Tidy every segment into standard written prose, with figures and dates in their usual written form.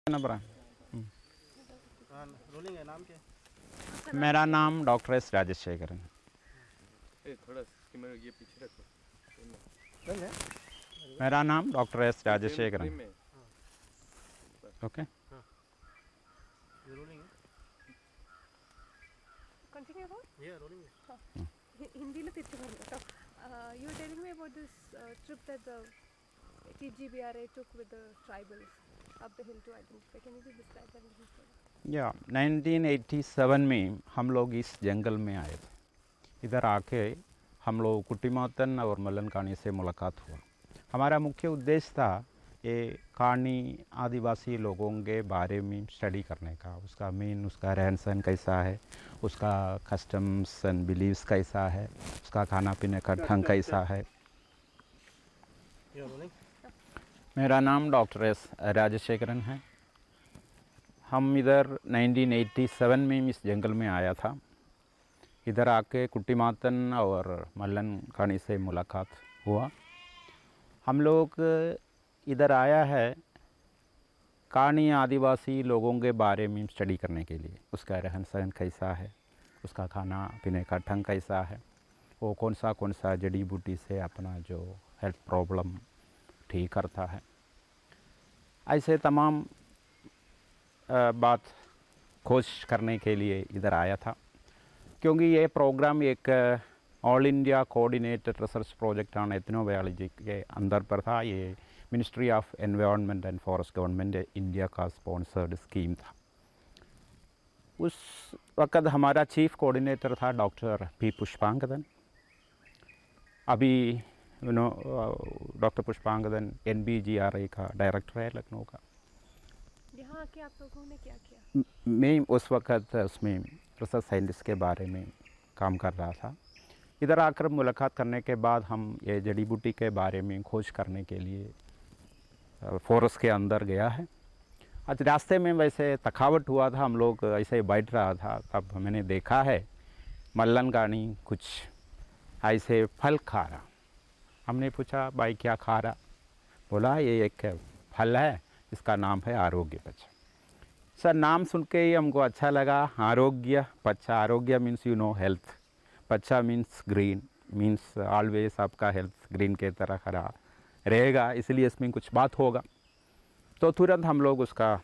Number है। Rolling है। नाम क्या है? मेरा नाम डॉक्टर एस राजशेखर है। थोड़ा ये पीछे रखो। मेरा नाम डॉक्टर एस राजशेखर है। ओके, रोलिंग है। Continue about? Yeah, rolling है। Hindi lo tichchu you were telling me about this trip that the TGBRA took with the tribals up the hill to identify. Can you just describe that a little further? या 1987 में हम लोग इस जंगल में आए थे। इधर आके हम लोग कुटीमातन और मल्लन कहानी से मुलाकात हुआ। हमारा मुख्य उद्देश्य था ये कहानी आदिवासी लोगों के बारे में स्टडी करने का, उसका मेन, उसका रहन सहन कैसा है, उसका कस्टम्स एंड बिलीव्स कैसा है, उसका खाना पीने का ढंग कैसा है। मेरा नाम डॉक्टर एस राजशेखरन है। हम इधर 1987 में इस जंगल में आया था। इधर आके कुटीमातन और मल्लन कहानी से मुलाकात हुआ। हम लोग इधर आया है कहानी आदिवासी लोगों के बारे में स्टडी करने के लिए, उसका रहन सहन कैसा है, उसका खाना पीने का ढंग कैसा है, वो कौन सा जड़ी बूटी से अपना जो हेल्थ प्रॉब्लम ठीक करता है, ऐसे तमाम बात खोज करने के लिए इधर आया था। क्योंकि ये प्रोग्राम एक all India coordinated research project on ethnobiology के अंदर पर था। ये ministry of environment and forest government India का स्पॉन्सर्ड स्कीम था। उस वक़्त हमारा चीफ कोऑर्डिनेटर था डॉक्टर पी पुष्पांगदन। अभी डॉक्टर पुष्पांगदन NBGRA का डायरेक्टर है लखनऊ का। यहाँ आके आप लोगों ने क्या किया? मैं उस वक़्त उसमें रिसर्च साइंटिस्ट के बारे में काम कर रहा था। इधर आकर मुलाकात करने के बाद हम ये जड़ी बूटी के बारे में खोज करने के लिए फॉरेस्ट के अंदर गया है। आज रास्ते में वैसे थकावट हुआ था, हम लोग ऐसे ही बैठ रहा था, तब मैंने देखा है मल्लन गानी कुछ ऐसे फल खा रहा। हमने पूछा भाई क्या खा रहा? बोला ये एक फल है, इसका नाम है आरोग्यपच्चा। सर नाम सुन के ही हमको अच्छा लगा। Arogyapacha, arogya means you know health, pacha means green, means always आपका हेल्थ ग्रीन के तरह खरा रहेगा, इसलिए इसमें कुछ बात होगा। तो तुरंत हम लोग उसका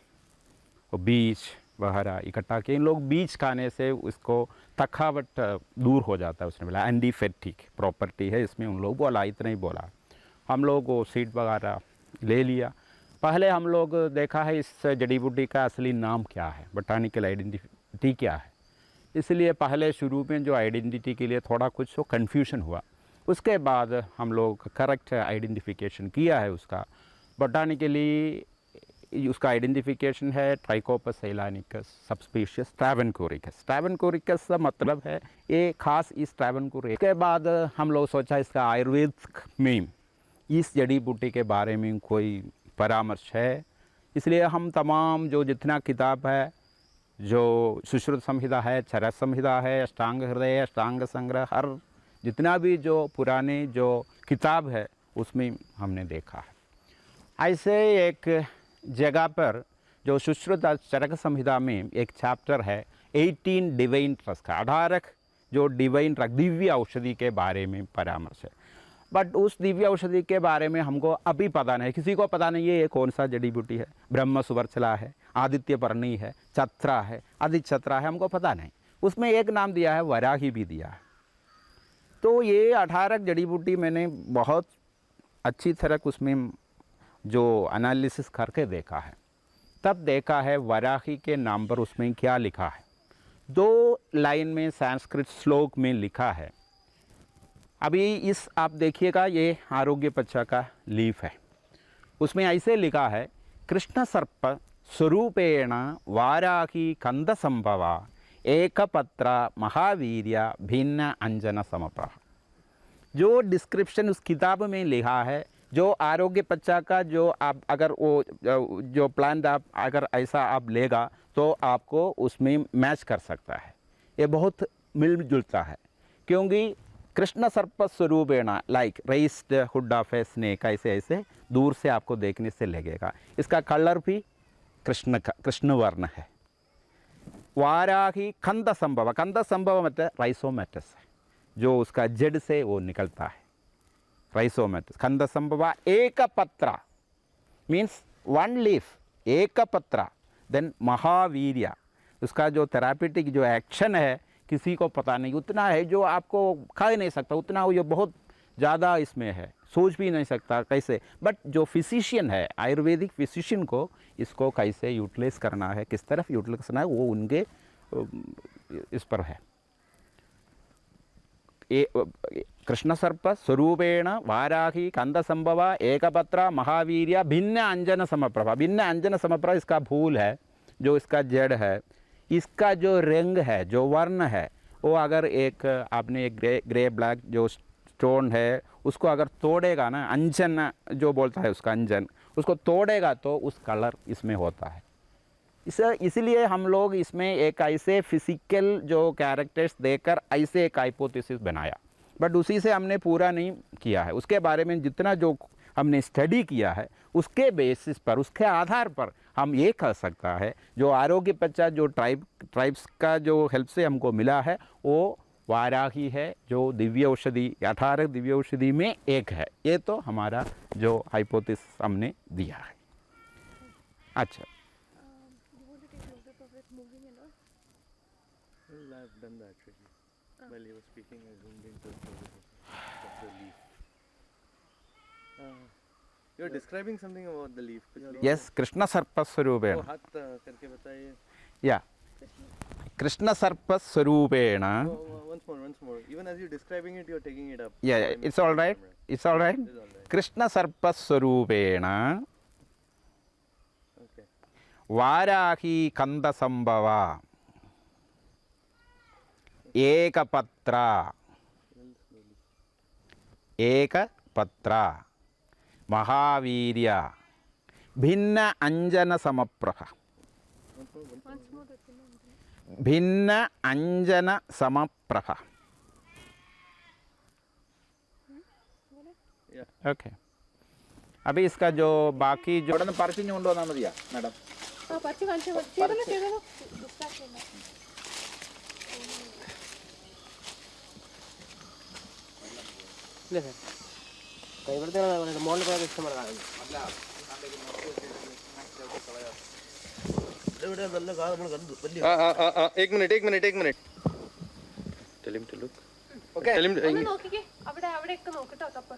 बीज वगैरह इकट्ठा किए। इन लोग बीज खाने से उसको थकावट दूर हो जाता है। उसने बोला एंटीफेटिक प्रॉपर्टी है इसमें, उन लोग बोला, इतना ही बोला। हम लोग वो सीड वगैरह ले लिया। पहले हम लोग देखा है इस जड़ी बूटी का असली नाम क्या है, बोटानिकल आइडेंटिटी क्या है, इसलिए पहले शुरू में जो आइडेंटिटी के लिए थोड़ा कुछ तो कन्फ्यूजन हुआ। उसके बाद हम लोग करेक्ट आइडेंटिफिकेशन किया है उसका। बोटानिकली उसका आइडेंटिफिकेशन है ट्राइकोपस एलानिकस सबस्पीशीज ट्रैवनकोरिकस। ट्रैवनकोरिकस का मतलब है ये खास इस ट्रैवनकोरिकस के बाद हम लोग सोचा इसका आयुर्वेद में इस जड़ी बूटी के बारे में कोई परामर्श है, इसलिए हम तमाम जो जितना किताब है, जो सुश्रुत संहिता है, चरक संहिता है, अष्टांग हृदय, अष्टांग संग्रह, हर जितना भी जो पुराने जो किताब है उसमें हमने देखा है। ऐसे एक जगह पर जो सुश्रुत चरक संहिता में एक चैप्टर है 18 डिवाइन ट्रस्ट का, 18 जो डिवाइन ट्रस्ट दिव्य औषधि के बारे में परामर्श है। बट उस दिव्य औषधि के बारे में हमको अभी पता नहीं, किसी को पता नहीं है ये कौन सा जड़ी बूटी है। ब्रह्म सुवर्चला है, आदित्य पर्णी है, छत्रा है, आदित्य छत्रा है, हमको पता नहीं। उसमें एक नाम दिया है, वराही भी दिया है। तो ये 18 जड़ी बूटी मैंने बहुत अच्छी तरह उसमें जो एनालिसिस करके देखा है, तब देखा है वराही के नाम पर उसमें क्या लिखा है। 2 लाइन में संस्कृत श्लोक में लिखा है। अभी इस आप देखिएगा, ये आरोग्यपच्चा का लीफ है, उसमें ऐसे लिखा है कृष्ण सर्प स्वरूपेण वाराही कंद संभवा एकपत्र महावीर्य भिन्न अंजन समप्रह। जो डिस्क्रिप्शन उस किताब में लिखा है, जो आरोग्यपच्चा का जो आप अगर वो जो प्लांट आप अगर ऐसा आप लेगा तो आपको उसमें मैच कर सकता है। ये बहुत मिलजुलता है, क्योंकि कृष्ण सर्प स्वरूपेण like raised hood of a snake, ऐसे ऐसे दूर से आपको देखने से लगेगा। इसका कलर भी कृष्ण वर्ण है। वाराही कंद संभव मतलब राइसोमेटस है, जो उसका जड़ से वो निकलता है, राइसोमेटस। कंद संभव एक पत्रा मीन्स वन लीफ, एक पत्रा। देन महावीर्य, उसका जो थेरापेटिक जो एक्शन है किसी को पता नहीं, उतना है जो आपको खा ही नहीं सकता, उतना ये बहुत ज़्यादा इसमें है, सोच भी नहीं सकता कैसे। बट जो फिजिशियन है, आयुर्वेदिक फिजिशियन को इसको कैसे यूटिलाइज करना है, किस तरफ यूटिलाइज करना है, वो उनके इस पर है। कृष्ण सर्प स्वरूपेण वाराही कंद संभव एकपत्र महावीर्य भिन्न अंजन समप्रभा। भिन्न अंजन समप्रभा इसका फूल है, जो इसका जड़ है, इसका जो रंग है, जो वर्ण है, वो अगर एक आपने एक ग्रे ब्लैक जो स्टोन है उसको अगर तोड़ेगा ना, अंजन जो बोलता है उसका अंजन, उसको तोड़ेगा तो उस कलर इसमें होता है। इसलिए हम लोग इसमें एक ऐसे फिजिकल जो कैरेक्टर्स देकर ऐसे एक हाइपोथेसिस बनाया, बट उसी से हमने पूरा नहीं किया है। उसके बारे में जितना जो हमने स्टडी किया है उसके बेसिस पर, उसके आधार पर हम ये कह सकता है जो आरोग्यपच्चा जो ट्राइब्स का जो हेल्प से हमको मिला है वो वाराही है, जो दिव्य औषधि 18 दिव्य औषधि में एक है। ये तो हमारा जो हाइपोथेसिस हमने दिया है। अच्छा, You want to take note of it moving and all? Well, I've done that really. While he was speaking, I zoomed into the leaf. You're describing something about the leaf. Yes, Krishna सर्प स्वरूपेण। हाथ करके बताइए। या कृष्ण सर्प स्वरूपेण। Once more. Even as you're describing it, you're taking it up. Yeah, it's all right. It's all right. Krishna सर्प स्वरूपेण Okay. वाराही कंद संभव एक पत्र महावीर्य भिन्न अंजन समप्रभ। Once more, that's enough. भिन्न अंजन समप्रभ। Yeah. ओके, अभी इसका जो बाकी जो पर्ची കൊണ്ടുവന്നാ മതിയാ मैडम? हाँ, पर्ची कांचे मत ചെയ്തോ distract ചെയ്യണ്ട. ഇല്ല സാർ, ഇവിടുത്തെ മോളിൽ പോയാൽ ഇഷ്ടം പോലെ കാണുന്നു. एक minute. Tell him to look. Okay. Tell him. ഒന്ന് നോക്കിക്കേ, അവിടെയൊക്കെ നോക്കട്ടോ തപ്പ്.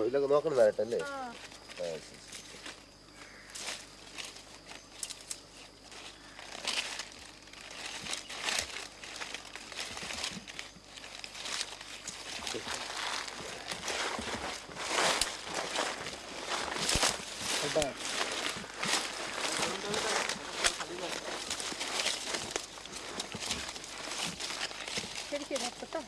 ഇതൊക്കെ നോക്കണതായിട്ടല്ലേ? ആ, ശരി നോക്കട്ടോ.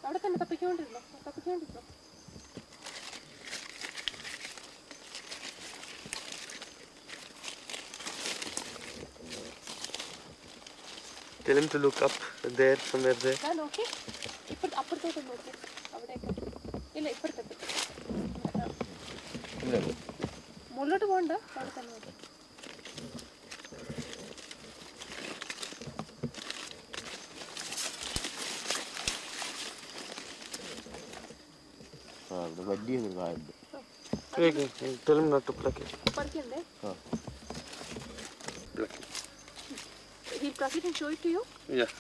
അവിടെ തന്നെ തപ്പിക്കൊണ്ടിരുന്നോ. Tell him to look up there, somewhere there. ഞാൻ നോക്കി, അപ്പുറത്തോട്ട് നോക്കി, അവിടെയൊക്കെ ഇല്ല, ഇപ്പുറത്തെത്തി. മുകളിലോട്ട് പോകണ്ട, അവിടെ തന്നെ നോക്കി. വലിയൊരു കായുണ്ട്. Tell him not to pluck it. പറിക്കണ്ടേ? Pluck it. He'll pluck it and show it to you? Yeah.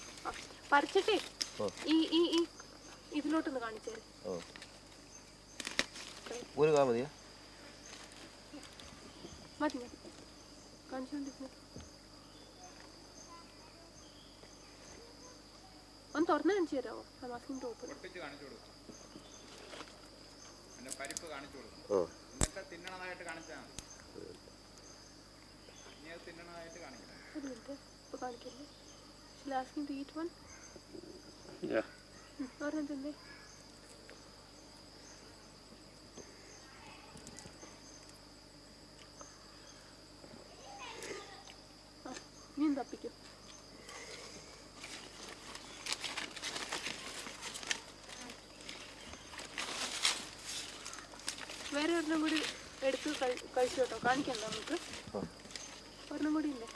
പറിച്ചിട്ടേ ഈ ഇതിലോട്ടൊന്ന് കാണിച്ചേ. ഒരു കാ മതിയാ? മതി കാണിച്ചോണ്ടിരുന്നു. ഒന്ന് തുറന്ന് കാണിച്ചു തരാമോ? പരിപ്പ് കാണിച്ചു കൊടുക്കും, എന്നിട്ട് തിന്നണതായിട്ട് കാണിച്ചാൽ മതി. തിന്നണതായിട്ട് കാണിക്കണം. ഒരു മിനിറ്റ്, ഇപ്പോൾ കാണിക്കല്ലേ. She'll ask him to eat one. Yeah. ഒരെണ്ണം തിന്നേ. തപ്പിക്കും. വേറെ ഒരെണ്ണം കൂടി എടുത്ത് കഴിച്ചു കേട്ടോ, കാണിക്കണ്ട നമുക്ക്. ഒരെണ്ണം കൂടി ഇല്ലേ,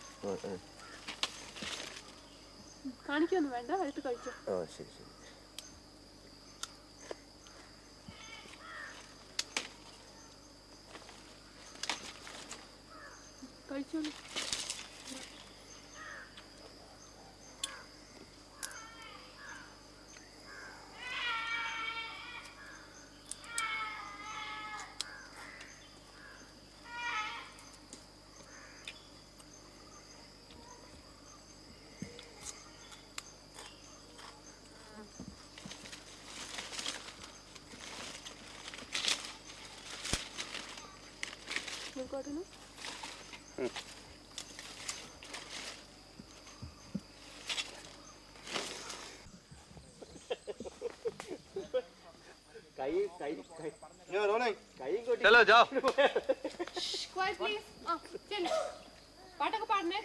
കാണിക്കൊന്നും വേണ്ട, എടുത്ത് കഴിച്ചോ. ശരി ശരി. കഴിച്ചോളൂ. Coordinate? चलो जाओ. Quiet please. चल. पाठक पाड़ने.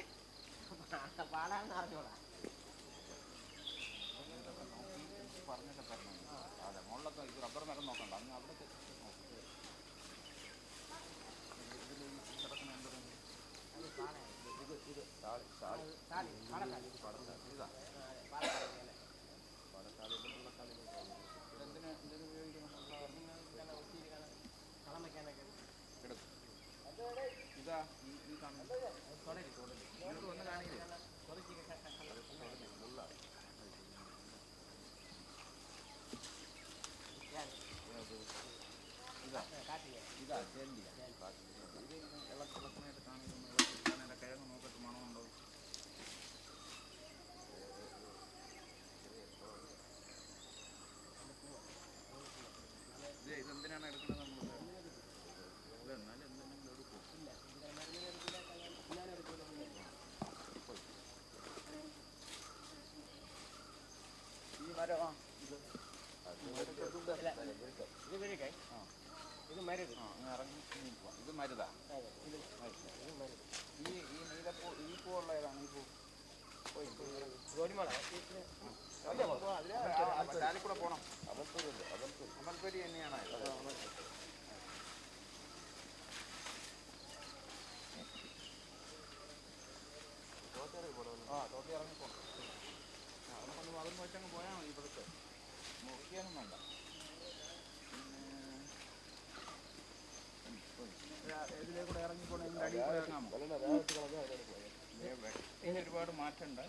ഒരുപാട് മാറ്റമുണ്ട്,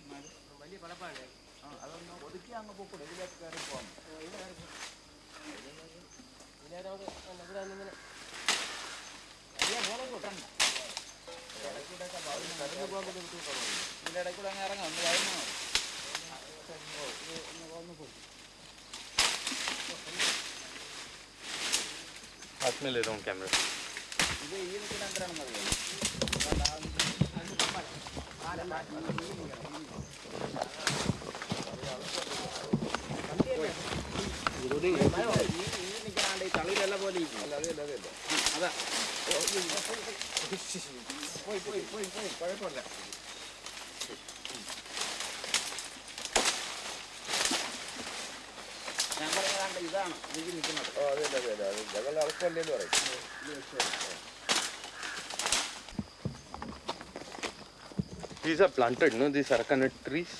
വലിയ പടപ്പാണ്. അതൊന്ന് ഒതുക്കി അങ്ങ് പോക്കൂടെ, ഇതിലേക്ക് കയറി പോകാം. ഇതിൻ്റെ ഇടയിൽ കൂടെ അങ്ങ് ഇറങ്ങാം, ഒന്ന് കഴിഞ്ഞോ. हाथ में ले रहा हूँ कैमरा. ഇത് ഈ നിൽക്കുന്ന എന്തിനാണെന്ന് അറിയാം. നിൽക്കാണ്ട് ഈ തളിയിലല്ല പോലെ അതാ പോയി പോയി പോയി പോയി കുഴപ്പമില്ല. ഞാൻ പറഞ്ഞതാണ്ട് ഇതാണ് എനിക്ക് നിൽക്കുന്നത്. ഞങ്ങളുടെ അളക്കല്ലേന്ന് പറയും. These are planted, no? These Arakanut trees.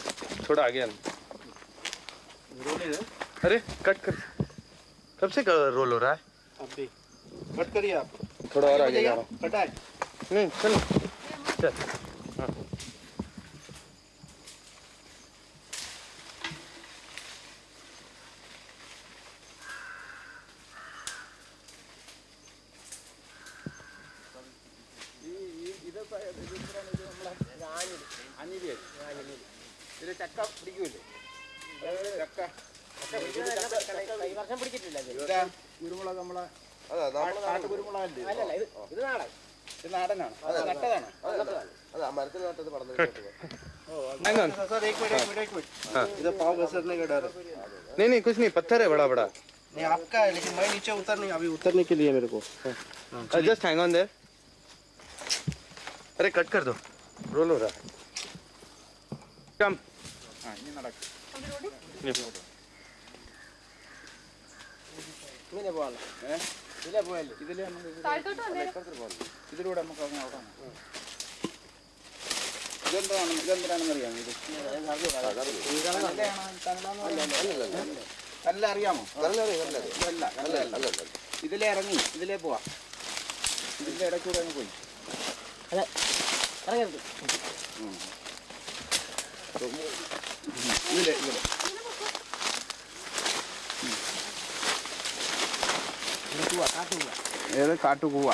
थोड़ा आगे आना. अरे कट कर. कब से रोल हो रहा है? अभी कट करिए आप. थोड़ा और आगे जा रहा हूँ. कटाए. नहीं चलो. चल. हाँ. ഇതിൽ ചക്ക പിടിക്കൂല്ലേ? ചക്ക വർഷം പിടിച്ചിട്ടില്ല. കുരുമുളക് നമ്മളെ കുരുമുളകല്ലേ? അല്ലല്ല, ഇത് നാടൻ. ഇത് നാടനാണ്, നട്ടതാണ്. അതാ മരത്തിൽ നട്ടത് പടന്നു. Hang on. सर एक मिनट हाँ. इधर पाँव घसरने का डर है. नहीं नहीं कुछ नहीं, पत्थर है बड़ा बड़ा. नहीं आपका है, लेकिन मैं नीचे उतर नहीं, अभी उतरने के लिए मेरे को. Just hang on their. अरे कट कर दो, रोल हो रहा है. Come. ഇനി നടക്കും. ഇങ്ങനെ പോകാം. ഇതിലെ പോയല്ലേ? ഇതിലൂടെ നമുക്ക് അങ്ങനെ അവിടെ ഇതെന്തിനാണെന്ന് അറിയാമോ? ഇത് നല്ല അറിയാമോ? ഇതിലെ ഇറങ്ങി ഇതിലേ പോവാ. ഇതിന്റെ ഇടയ്ക്കൂടെ അങ്ങ് പോയി. അതെ ഇറങ്ങരുത്. ഇതിലെ ഏത് കാട്ടുകൂവ.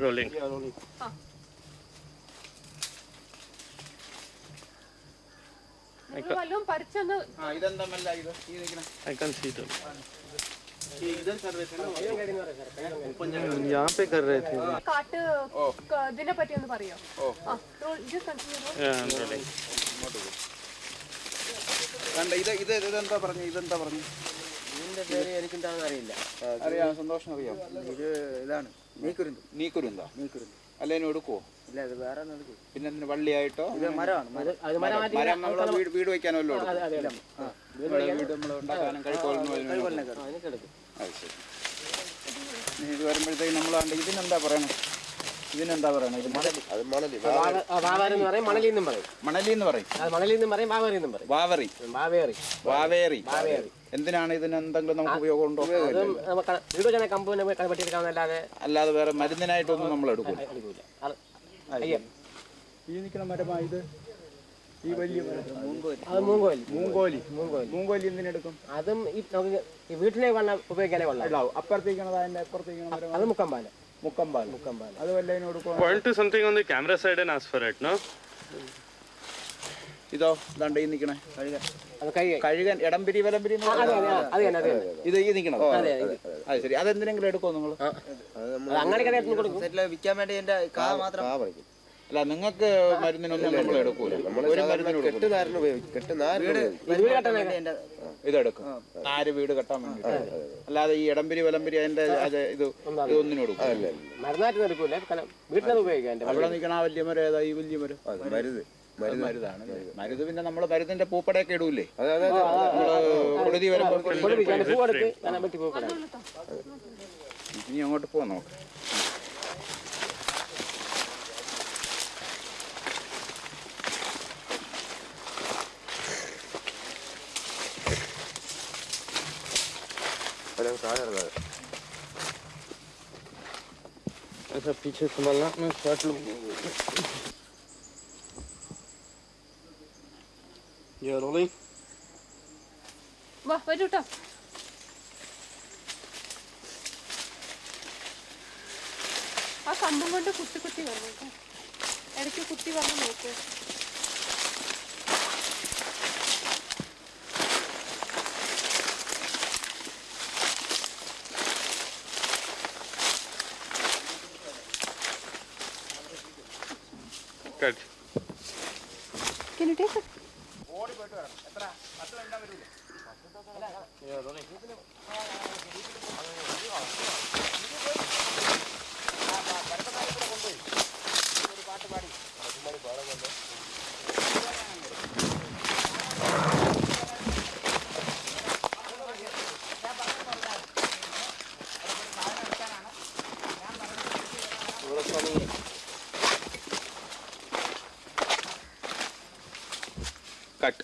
Rolling. വല്ലതും പറിച്ചൊന്ന് ഇതെന്തല്ല ഇത് I can see them. इधर कर रहे थे ना यहाँ पे कर रहे थे. കാട്ട് ഇതിനെ പറ്റി ഒന്ന് പറയോ? Yeah, I'm rolling. കണ്ട ഇതെന്താ പറഞ്ഞു? ഇതിന്റെ പേര് എനിക്കെന്താണെന്ന് അറിയില്ല. അറിയാം, സന്തോഷം അറിയാം. ഇത് ഇതാണ് നീക്കുരുന്ത. അല്ല ഇതിന് എടുക്കുവോ? ഇല്ല, ഇത് വേറെ എടുക്കും. പിന്നെ ഇതിന് വള്ളിയായിട്ടോ? ഇത് മരമാണ്. മരം നമ്മൾ വീട് വയ്ക്കാനല്ലോ വീട് നമ്മൾ ഉണ്ടാക്കാനും കഴിക്കോലിനൊക്കെ എടുക്കും. അത് ശരി. ഇത് വരുമ്പോഴത്തേക്ക് നമ്മളാണ്ട് ഇതിനെന്താ പറയണം? ഇത് വാവേറി. എന്തിനാണ് ഇതിന് എന്തെങ്കിലും നമുക്ക് ഉപയോഗം ഉണ്ടോ? അല്ലാതെ വേറെ മരുന്നിനായിട്ടൊന്നും നമ്മൾ എടുക്കൂല. ഈ നിൽക്കുന്ന മരമാണ് ഇത്. ഈ വലിയ മൂങ്കോലി എന്തിനെടുക്കും? അതും വീട്ടിലെ ഉപയോഗിക്കാനേ കൊള്ളാം. അപ്പുറത്തേക്കണത് അതിന്റെ അപ്പുറത്തേക്കണ അത് മുക്കമ്പാല. അത് വല്ലതിനും കൊടുക്കും. Point to something on the camera side and ask for it, no? ഇതോ ദാണ്ട് ഈ നിൽക്കണേ കഴുകൻ ഇടംപിരി വലംപിരി ഇത് ഈ നിൽക്കണത്. അത് ശരി. അതെന്തിനെങ്കിലും എടുക്കുമോ നിങ്ങൾ? വിൽക്കാൻ വേണ്ടി എന്റെ കാ മാത്രം. അല്ല, നിങ്ങൾക്ക് മരുന്നിനൊന്നും നമ്മൾ എടുക്കൂല. ഒരു മരുന്നിനും ഇതെടുക്കും. നാര് വീട് കെട്ടാൻ വേണ്ടി. അല്ലാതെ ഈ ഇടംപിരി വലംപിരി അതിന്റെ ഇതൊന്നിനും എടുക്കും. അവിടെ നിൽക്കണ ആ വലിയ മരം ഏതാ? ഈ വലിയ മരം മരുതാണ്. മരുത് പിന്നെ നമ്മള് മരുന്നിന്റെ പൂപ്പടയൊക്കെ ഇടൂലേ? കൊടുതി വരുമ്പോ. ഇനി അങ്ങോട്ട് പോവാം നോക്കാം. ऐसा पीछे संभालना, मैं शॉट लूँगा. You are rolling. വാ വരൂട്ടോ. ആ കമ്പും കൊണ്ട് കുത്തി വന്നു കേട്ടോ. ഇടയ്ക്ക് കുത്തി വന്ന് നോക്ക്. Cut. Can you take it? Cut.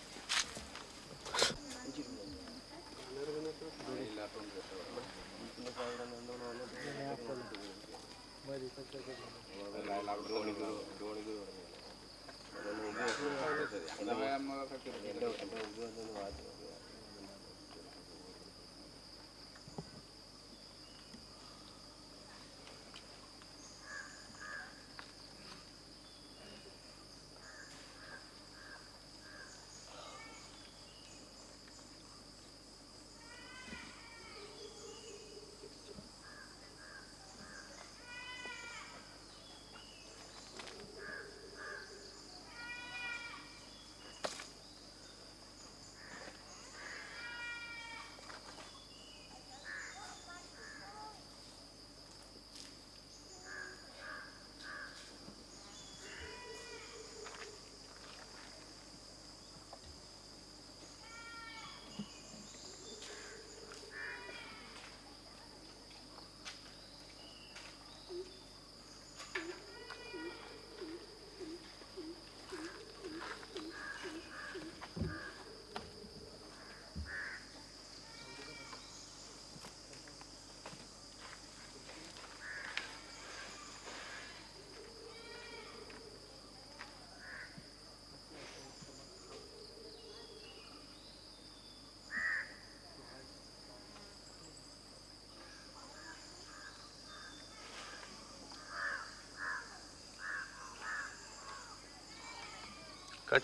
Cut.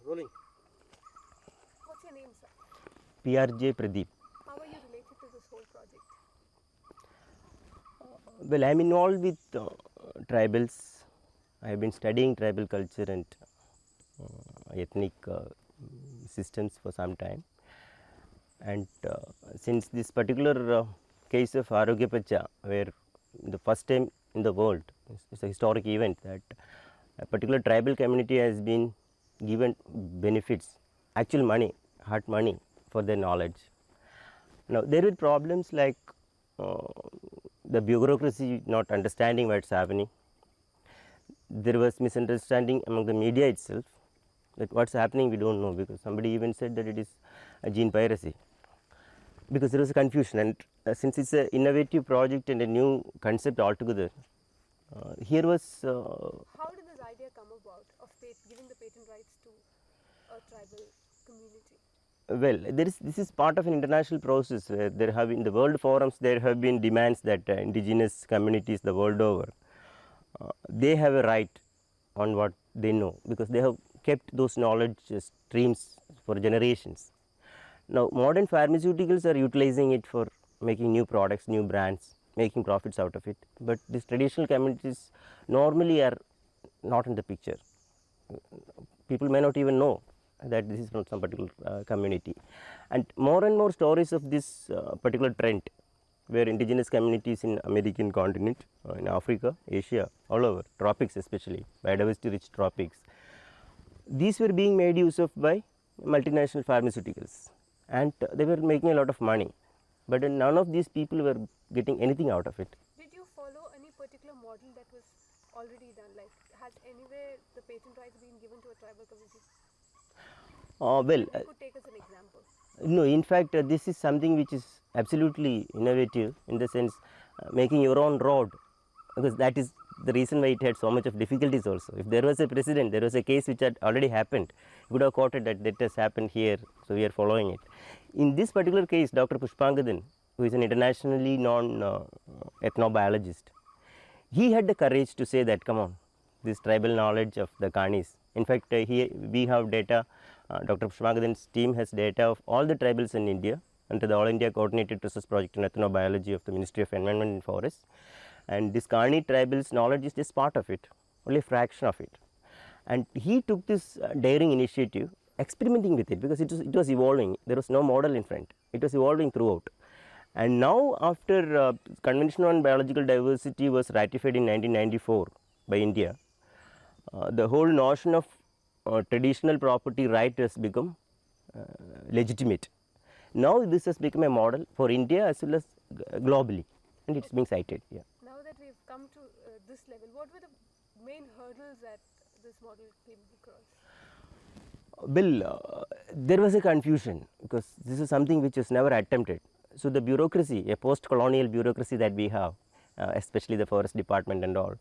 Rolling. What's your name, sir? PRJ Pradeep. How are you related to this whole project? Well, I am involved with tribals. I have been studying tribal culture and ethnic systems for some time. And since this particular case of Arogypaccha, where the first time in the world, it's a historic event that a particular tribal community has been given benefits, actual money, hard money for their knowledge. Now, there were problems like the bureaucracy not understanding what's happening. There was misunderstanding among the media itself that what's happening we don't know, because somebody even said that it is a gene piracy, because there was a confusion. And since it's an innovative project and a new concept altogether, here was How did this idea come about of giving the patent rights to a tribal community? well, this is part of an international process where there have been, in the world forums, there have been demands that indigenous communities the world over, they have a right on what they know, because they have kept those knowledge streams for generations. Now, modern pharmaceuticals are utilizing it for making new products, new brands, making profits out of it, but these traditional communities normally are not in the picture. People may not even know that this is from some particular community. And more stories of this particular trend, where indigenous communities in American continent, in Africa, Asia, all over, tropics especially, biodiversity rich tropics, these were being made use of by multinational pharmaceuticals, and they were making a lot of money, but none of these people were getting anything out of it. Did you follow any particular model that was already done? Like, has anywhere the patent rights been given to a tribal community? You could take as an example. No, in fact, this is something which is absolutely innovative, in the sense making your own road, because that is the reason why it had so much of difficulties also. If there was a precedent, there was a case which had already happened, you would have quoted that has happened here, so we are following it. In this particular case, Dr. Pushpangadan, who is an internationally known ethnobiologist, he had the courage to say that, come on, this tribal knowledge of the Kanis. In fact, we have data, Dr. Pushpangadan's team has data of all the tribals in India under the All India Coordinated Research Project in Ethnobiology of the Ministry of Environment and Forests. And this Kani tribals knowledge is just part of it, only a fraction of it. And he took this daring initiative, experimenting with it, because it was evolving. There was no model in front. It was evolving throughout. And now, after Convention on Biological Diversity was ratified in 1994 by India, the whole notion of traditional property right has become legitimate. Now, this has become a model for India as well as globally, and it is being cited. Yeah. Now that we've come to this level, what were the main hurdles that this model came across? Well, there was a confusion, because this is something which was never attempted. So, the bureaucracy, a post-colonial bureaucracy that we have, especially the forest department and all,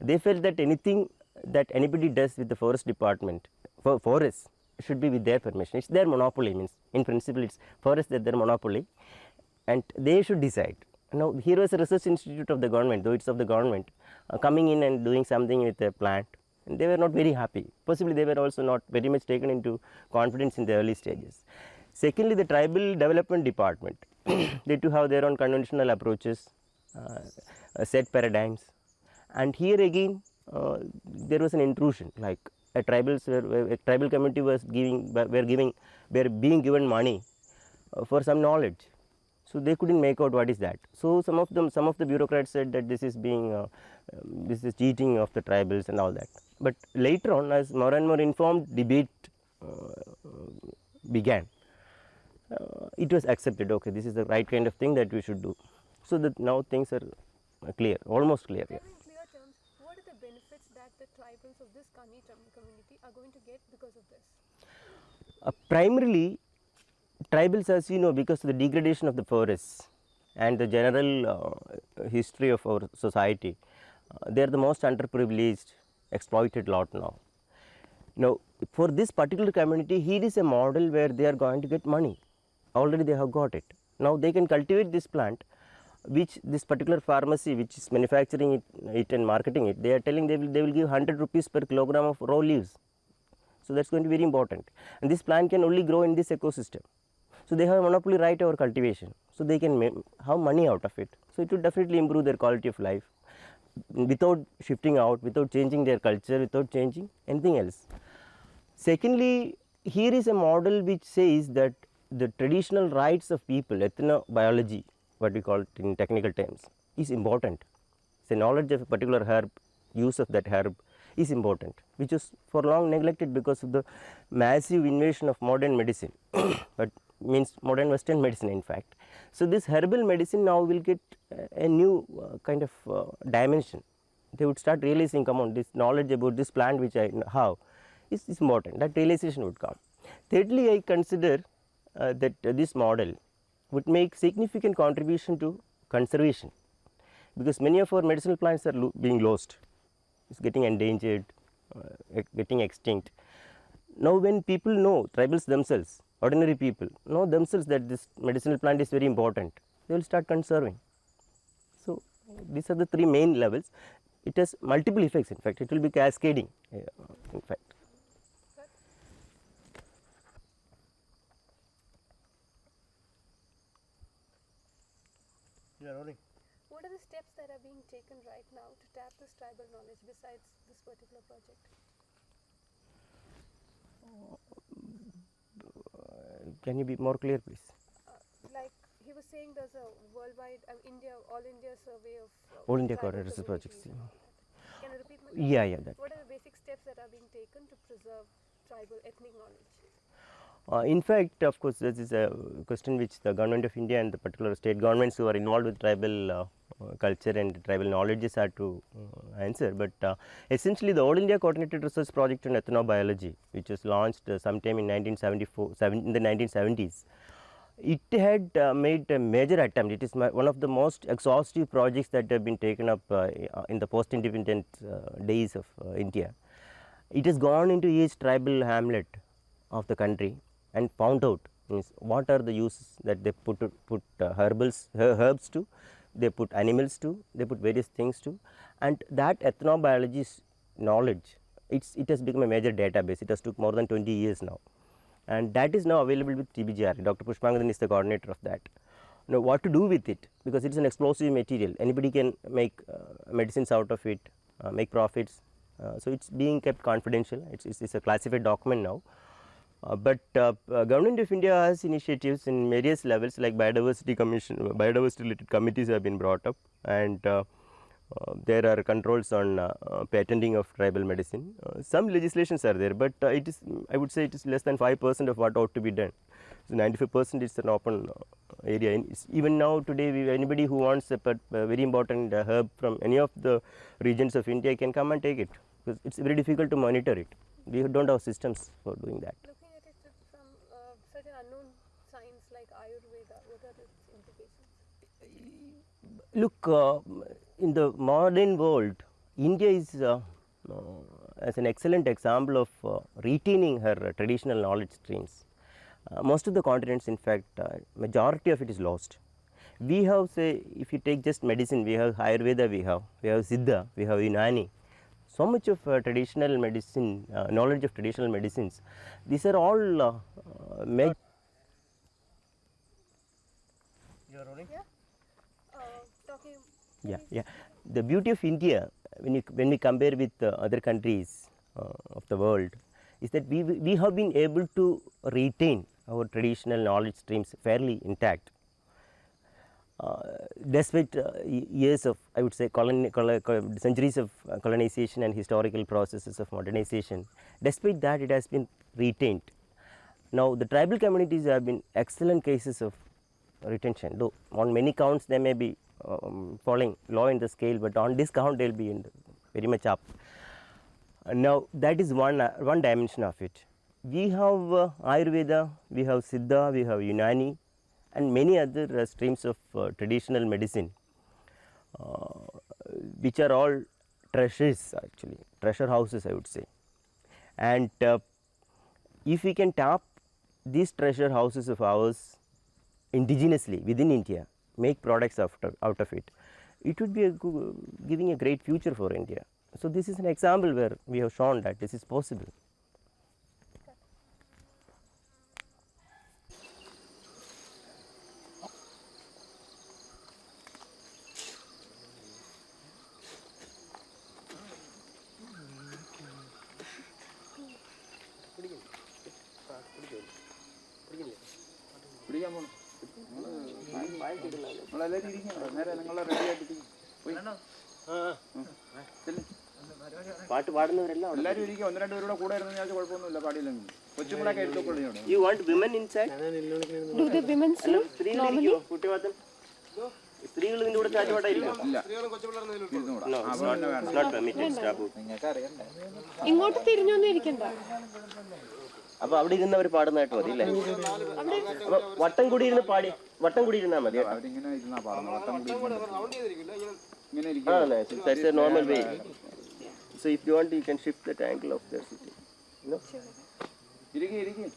they felt that anything that anybody does with the forest department, for forests, should be with their permission. It's their monopoly, means in principle it's forest that their monopoly, and they should decide. Now, here was a research institute of the government, though it's of the government, coming in and doing something with a plant, and they were not very happy. Possibly they were also not very much taken into confidence in the early stages. Secondly, the tribal development department, they too have their own conventional approaches, set paradigms, and here again there was an intrusion, like a tribal community was being given money for some knowledge. So, they could not make out what is that. So, some of the bureaucrats said that this is being this is cheating of the tribals and all that. But later on, as more and more informed debate began, it was accepted, okay, this is the right kind of thing that we should do. So, that now things are clear, almost clear. Tell me in clear terms, what are the benefits that the tribals of this Kani community are going to get because of this? Primarily, tribals, as you know, because of the degradation of the forests and the general history of our society, they are the most underprivileged, exploited lot now. Now, for this particular community, here is a model where they are going to get money. Already they have got it. Now, they can cultivate this plant which this particular pharmacy which is manufacturing it and marketing it, they are telling they will give 100 rupees per kilogram of raw leaves. So that's going to be very important, and this plant can only grow in this ecosystem. So they have a monopoly right over cultivation, so they can have money out of it. So it will definitely improve their quality of life without shifting out, without changing their culture, without changing anything else. Secondly, here is a model which says that the traditional rights of people, ethnobiology, what we call it in technical terms, is important. So knowledge of a particular herb, use of that herb is important, which is for long neglected because of the massive invasion of modern medicine, but means modern Western medicine in fact. So this herbal medicine now will get a new kind of dimension. They would start realizing, come on, this knowledge about this plant which I have is important, that realization would come. Thirdly, I consider that this model would make significant contribution to conservation, because many of our medicinal plants are being lost, it's getting endangered, getting extinct. Now when people know, tribals themselves, ordinary people know themselves that this medicinal plant is very important, they will start conserving. So these are the three main levels. It has multiple effects, in fact it will be cascading in fact. What are the steps that are being taken right now to tap this tribal knowledge besides this particular project? Can you be more clear, please? Like he was saying, there's a worldwide, all India survey of All India tribal coordinated projects. communities. Can you repeat my Yeah, question? yeah, that. What are the basic steps that are being taken to preserve tribal ethnic knowledge? In fact, of course, this is a question which the government of India and the particular state governments who are involved with tribal culture and tribal knowledges are to answer. But essentially, the All India Coordinated Research Project on Ethnobiology, which was launched sometime in 1974, in the 1970s, it had made a major attempt. It is one of the most exhaustive projects that have been taken up in the post-independent days of India. It has gone into each tribal hamlet of the country and found out what are the uses that they put herbs to, they put animals to, they put various things to, and that ethnobiology knowledge, it has become a major database. It has took more than 20 years now, and that is now available with TBGR. Dr. Pushpangathan is the coordinator of that. Now what to do with it, because it is an explosive material, anybody can make medicines out of it, make profits. So it is being kept confidential. It is a classified document now. But Government of India has initiatives in various levels, like biodiversity commission, biodiversity related committees have been brought up, and there are controls on patenting of tribal medicine. Some legislations are there, but it is, I would say, it is less than 5% of what ought to be done. So 95% is an open area. Even now today, anybody who wants a very important herb from any of the regions of India can come and take it, because it is very difficult to monitor it. We do not have systems for doing that. Looking at it from such an unknown science like Ayurveda, what are its implications? Look, in the modern world, India is as an excellent example of retaining her traditional knowledge streams. Most of the continents, in fact, majority of it is lost. We have, say, if you take just medicine, we have Ayurveda, we have Siddha, we have Unani. So much of traditional medicine, knowledge of traditional medicines, these are all Yeah. Talking. yeah. The beauty of India, when we compare with other countries of the world, is that we have been able to retain our traditional knowledge streams fairly intact. Despite years of, I would say, centuries of colonization and historical processes of modernization, despite that it has been retained. Now the tribal communities have been excellent cases of retention, though on many counts they may be falling low in the scale, but on this count they will be very much up. Now that is one dimension of it. We have Ayurveda, we have Siddha, we have Unani, and many other streams of traditional medicine, which are all treasures, actually treasure houses, I would say. And if we can tap these treasure houses of ours indigenously within India, make products out of it, it would be giving a great future for India. So, this is an example where we have shown that this is possible. പിടിക്കാൻ പോകണം. നമ്മളെല്ലാവരും ഇരിക്കണം. നേരെ നിങ്ങളെ ready ആയിട്ടിരിക്കും. പാട്ട് പാടുന്നവരെല്ലാം എല്ലാവരും ഇരിക്കും. 1-2 പേരുടെ കൂടെ ഇരുന്ന് ഞാൻ കുഴപ്പമൊന്നുമില്ല, പാടിയില്ലെങ്കിൽ. കൊച്ചുങ്ങളൊക്കെ എടുത്തോക്കൊള്ളിയാണ്. You want women inside? Do the women sing normally? കുട്ടിവാത്തൻ സ്ത്രീകൾ ഇതിൻ്റെ കൂടെ ചാറ്റുപാട്ടായിരിക്കും. ഇല്ല, No, it's not permitted. നിങ്ങൾക്ക് അറിയണ്ടേ. ഇങ്ങോട്ട് തിരിഞ്ഞൊന്നും ഇരിക്കണ്ട. അപ്പോൾ അവിടെ ഇരുന്നവർ പാടുന്നതായിട്ട് മതി അല്ലേ? അപ്പോൾ വട്ടം കൂടി ഇരുന്ന് വട്ടം കൂടി ഇരുന്നാൽ മതി. അവരിങ്ങനെ ഇരുന്നാ പാടുന്നത്. വട്ടം കൂടി ഇങ്ങനെ Ah, ഇരിക്കും. nice. That's a normal way. So if you want, you can shift that angle of their sitting. No? ഇരിക്കും.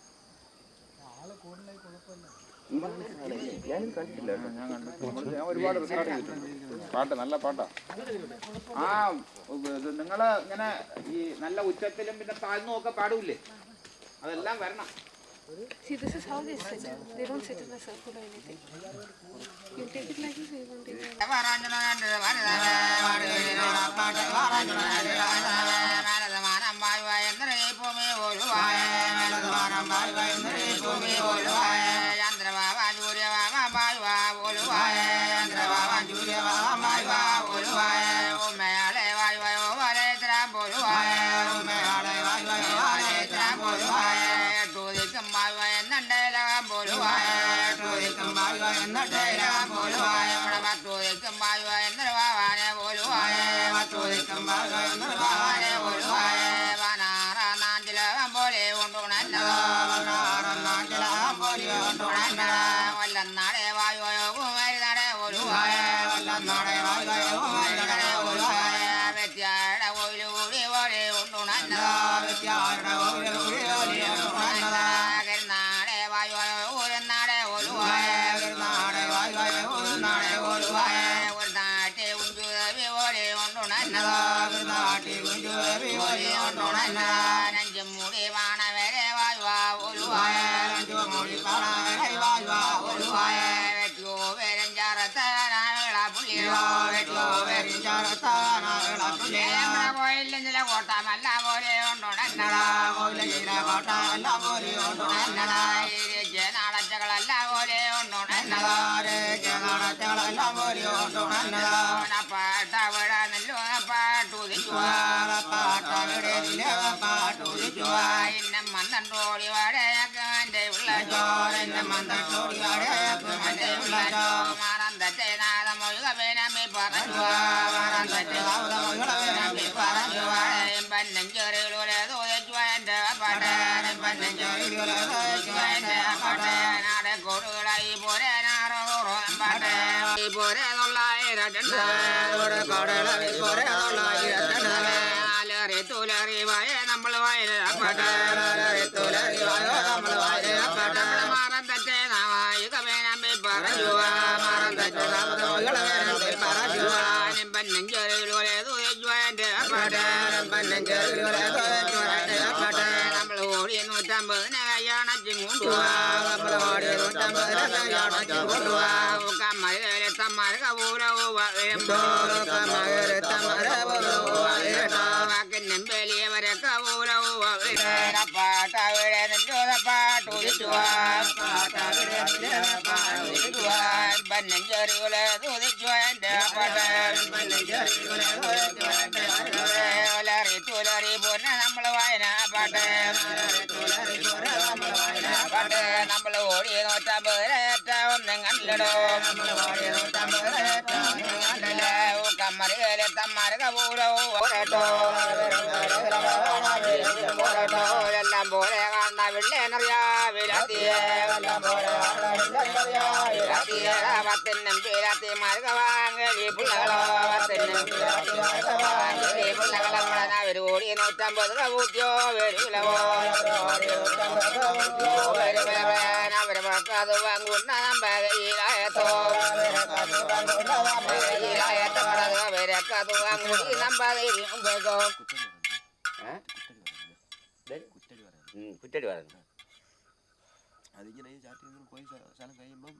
ഞാനും കണ്ടിട്ടില്ല. ഞാൻ ഒരുപാട് റിക്കാർഡ് ചെയ്തിട്ടുണ്ട്. പാട്ട് നല്ല പാട്ടാ. ആ നിങ്ങൾ ഇങ്ങനെ ഈ നല്ല ഉച്ചത്തിലും പിന്നെ താഴ്ന്നും ഒക്കെ പാടൂല്ലേ, അതെല്ലാം വരണം. See, this is how they sit. They don't sit in a circle or anything. You take it like this, you won't take it. കുറ്റടി പറയുന്നു. അതിങ്ങനെ ഈ ചാറ്റിൽ പോയി സ്ഥലം കഴിയുമ്പം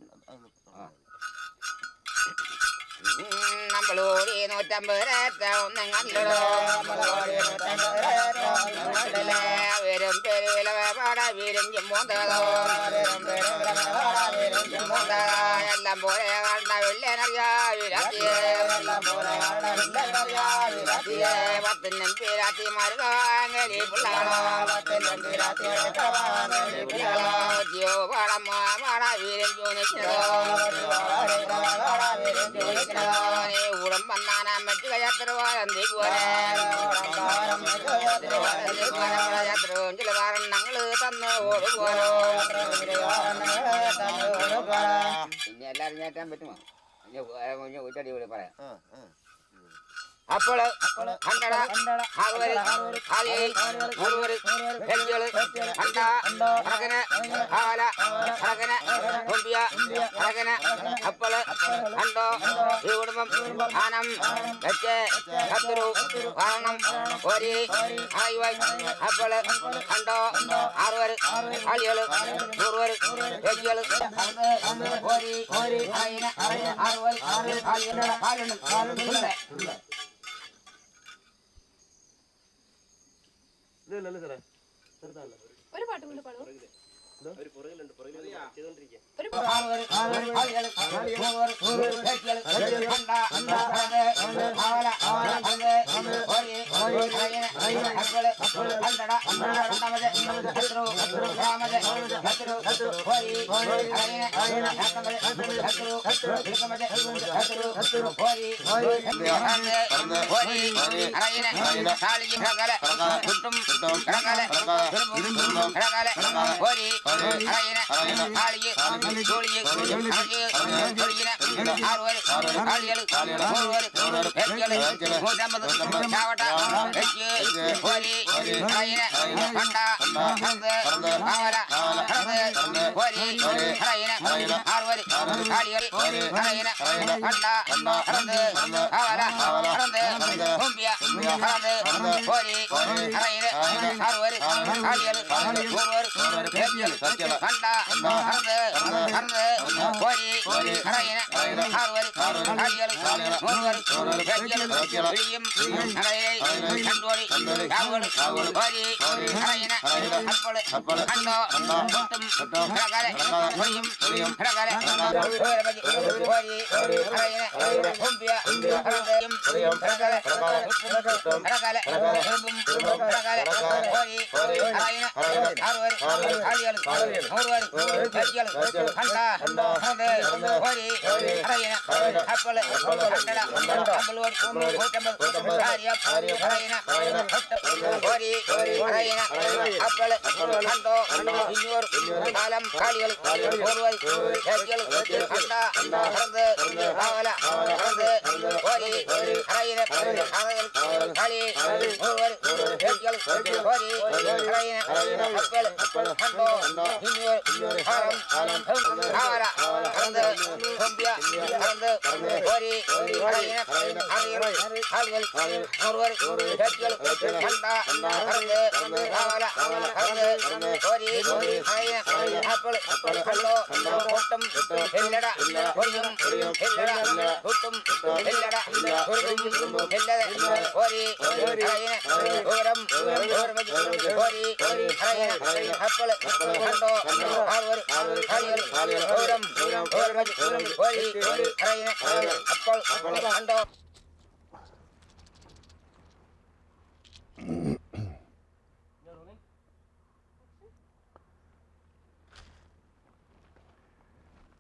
നമ്മളോടി 150 ഒന്നും കണ്ടോ വരും പെരുവില പാട വീരും ചിമ്മോന്തോ എല്ലാം പോലെ കണ്ട വെള്ളനറിയാ പത്തിനും പീരാത്തി മരുകാങ്ങലി പിള്ളാണോ പാടം പാട വീരും ജോനിച്ചതോ ഊടം വന്നാന മെറ്റുക ഞങ്ങള് തന്ന് ഓടുപോലോ. പിന്നെ എല്ലാരും ഞേറ്റാൻ പറ്റുമോ? ഒറ്റടി കൂടി പറയാം. അപ്പോൾ 100 60 70 100 ഹെൽജുകള് അണ്ട അടകന് ആല അടകന് കൊമ്പിയ അടകന് അപ്പള് അണ്ടോ ഈ കുടുംബം ആനം വെച്ച് കത്തുരു കാരണം ഒരു ആയുവായി അപ്പള് അണ്ടോ 60 ആളികള് 100 ഹെൽജുകള് ഒരു ആയിന് 60 ആളികളുടെ കാലുണ്ട്. ഒരു പാട്ടും കൂടെ പാടുമോ?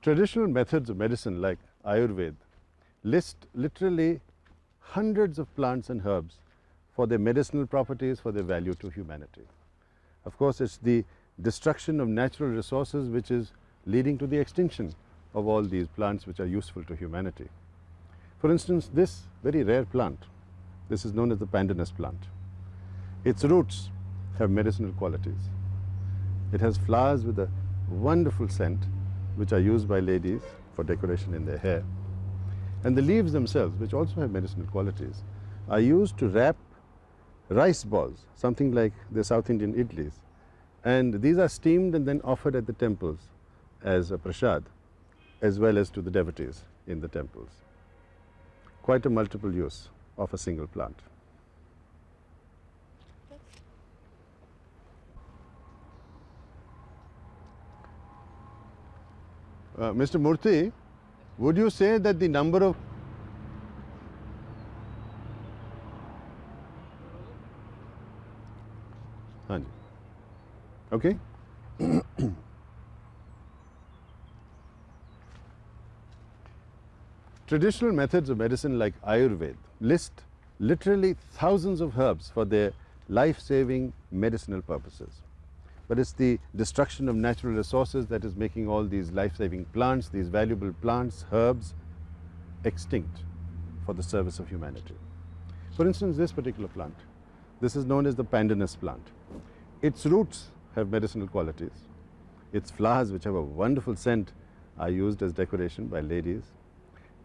Traditional methods of medicine like Ayurveda list literally hundreds of plants and herbs for their medicinal properties, for their value to humanity. Of course, it's the destruction of natural resources which is leading to the extinction of all these plants which are useful to humanity. For instance, this very rare plant, this is known as the pandanus plant. Its roots have medicinal qualities. It has flowers with a wonderful scent which are used by ladies for decoration in their hair. And the leaves themselves, which also have medicinal qualities, are used to wrap rice balls, something like the South Indian idlis. And these are steamed and then offered at the temples as a prasad, as well as to the devotees in the temples. Quite a multiple use of a single plant. Mr. Murthi, would you say that the number of okay? Traditional methods of medicine like Ayurveda list literally thousands of herbs for their life-saving medicinal purposes. But it's the destruction of natural resources that is making all these life-saving plants, these valuable plants, herbs, extinct for the service of humanity. For instance, this particular plant, this is known as the pandanus plant. Its roots have medicinal qualities. Its flowers, which have a wonderful scent, are used as decoration by ladies.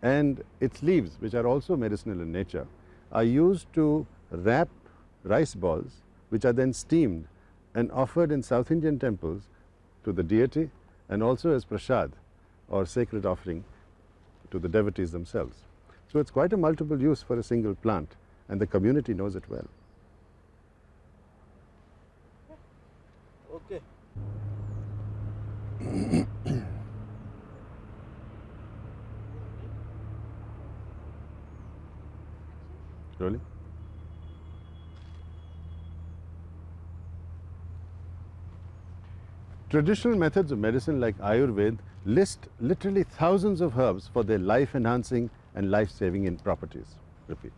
And its leaves, which are also medicinal in nature, are used to wrap rice balls, which are then steamed and offered in South Indian temples to the deity, and also as prasad or sacred offering to the devotees themselves. So it's quite a multiple use for a single plant, and the community knows it well. Okay. Really? Traditional methods of medicine like Ayurveda list literally thousands of herbs for their life-enhancing and life-saving properties. Repeat.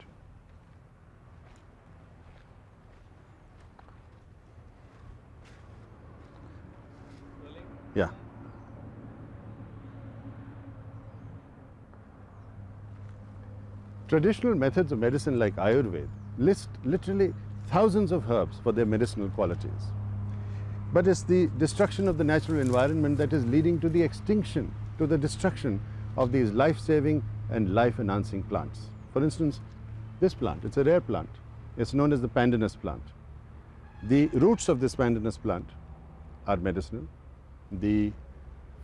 Yeah. Traditional methods of medicine like Ayurveda list literally thousands of herbs for their medicinal qualities. But it's the destruction of the natural environment that is leading to the extinction, to the destruction of these life-saving and life-enhancing plants. For instance, this plant, it's a rare plant. It's known as the pandanus plant. The roots of this pandanus plant are medicinal. The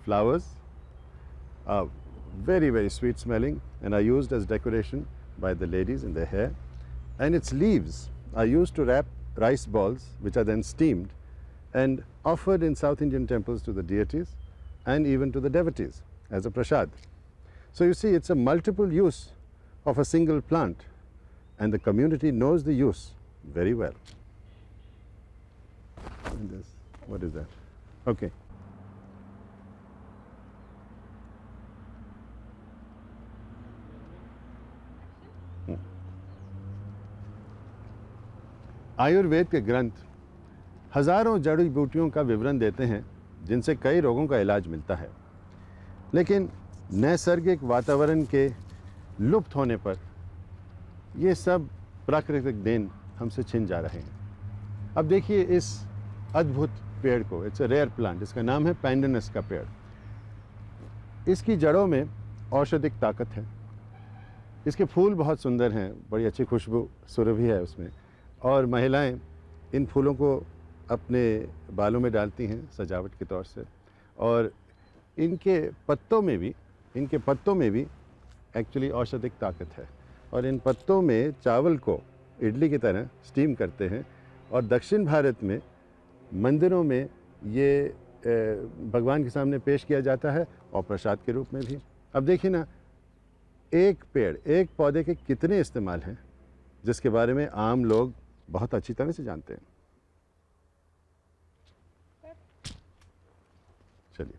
flowers are very, very sweet smelling and are used as decoration by the ladies in their hair. And its leaves are used to wrap rice balls, which are then steamed and offered in South Indian temples to the deities and even to the devotees as a prasad. So you see, it's a multiple use of a single plant, and the community knows the use very well. And this, what is that? Okay. Ayurveda के ग्रंथ हज़ारों जड़ी बूटियों का विवरण देते हैं जिनसे कई रोगों का इलाज मिलता है, लेकिन नैसर्गिक वातावरण के लुप्त होने पर ये सब प्राकृतिक देन हमसे छिन जा रहे हैं। अब देखिए इस अद्भुत पेड़ को, इट्स अ रेयर प्लांट, इसका नाम है पैंडनस का पेड़। इसकी जड़ों में औषधिक ताकत है। इसके फूल बहुत सुंदर हैं, बड़ी अच्छी खुशबू सुरभि है उसमें, और महिलाएं इन फूलों को अपने बालों में डालती हैं सजावट के तौर से। और इनके पत्तों में भी एक्चुअली औषधिक ताकत है। और इन पत्तों में चावल को इडली की तरह स्टीम करते हैं, और दक्षिण भारत में मंदिरों में ये भगवान के सामने पेश किया जाता है और प्रसाद के रूप में भी। अब देखिए ना, एक पेड़, एक पौधे के कितने इस्तेमाल हैं जिसके बारे में आम लोग बहुत अच्छी तरह से जानते हैं। चलिए।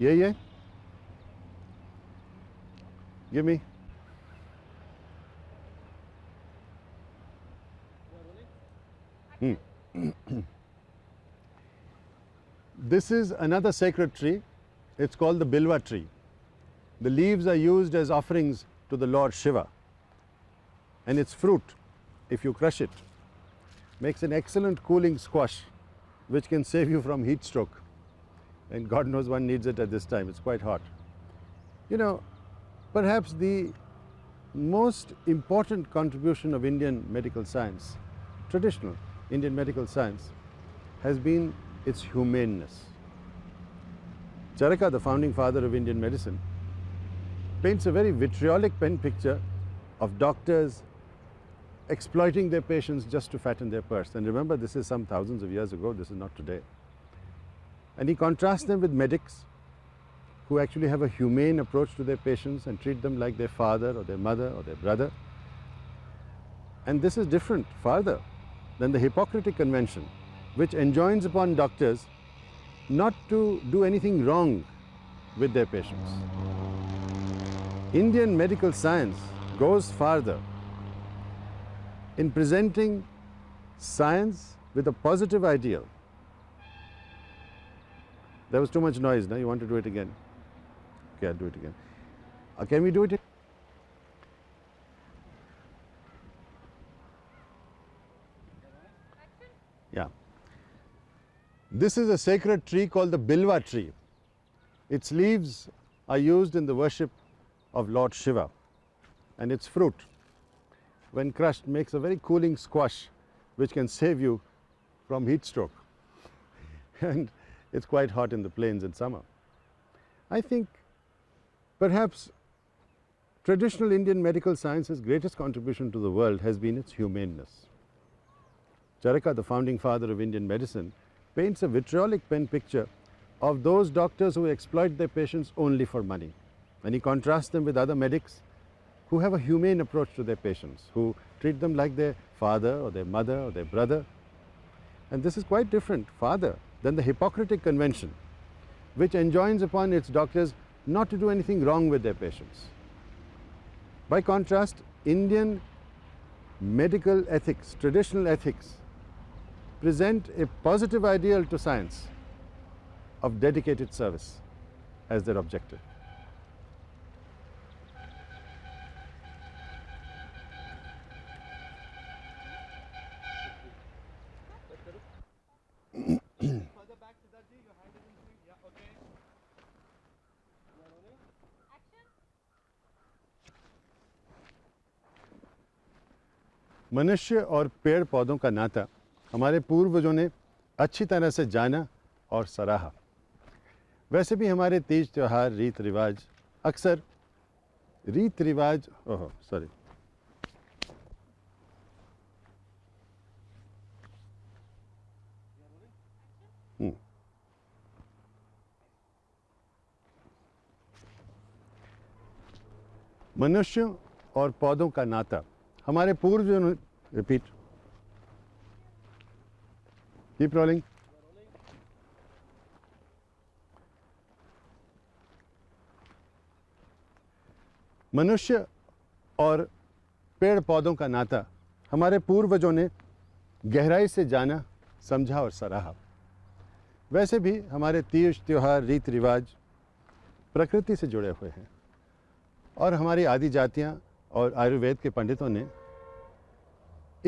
Yeah. Give me. This is another sacred tree. It's called the Bilva tree. The leaves are used as offerings to the Lord Shiva. And its fruit, if you crush it, makes an excellent cooling squash which can save you from heat stroke. And God knows one needs it at this time. It's quite hot. You know, perhaps the most important contribution of Indian medical science, traditional Indian medical science, has been its humaneness. Charaka, the founding father of Indian medicine, paints a very vitriolic pen picture of doctors exploiting their patients just to fatten their purse. And remember, this is some thousands of years ago, this is not today. And he contrasts them with medics who actually have a humane approach to their patients and treat them like their father or their mother or their brother. And this is different, farther, than the Hippocratic Convention, which enjoins upon doctors not to do anything wrong with their patients. Indian medical science goes farther in presenting science with a positive ideal. There was too much noise, now you want to do it again? Okay, I'll do it again. Can we do it? Yeah. This is a sacred tree called the Bilva tree. Its leaves are used in the worship of Lord Shiva, and its fruit, when crushed, makes a very cooling squash which can save you from heat stroke. And it's quite hot in the plains in summer. I think perhaps traditional Indian medical science's greatest contribution to the world has been its humaneness. Charaka, the founding father of Indian medicine, paints a vitriolic pen picture of those doctors who exploit their patients only for money. And he contrasts them with other medics who have a humane approach to their patients, who treat them like their father or their mother or their brother. And this is quite different, farther, than the Hippocratic Convention, which enjoins upon its doctors not to do anything wrong with their patients. By contrast, Indian medical ethics, traditional ethics, present a positive ideal to science of dedicated service as their objective. मनुष्य और पेड़ पौधों का नाता हमारे पूर्वजों ने अच्छी तरह से जाना और सराहा। वैसे भी हमारे तीज त्योहार, रीत रिवाज अक्सर मनुष्यों और पौधों का नाता हमारे पूर्वजों ने, रिपीट, कीप रोलिंग, मनुष्य और पेड़ पौधों का नाता हमारे पूर्वजों ने गहराई से जाना, समझा और सराहा। वैसे भी हमारे तीज त्योहार, रीत रिवाज प्रकृति से जुड़े हुए हैं और हमारी आदि जातियाँ और आयुर्वेद के पंडितों ने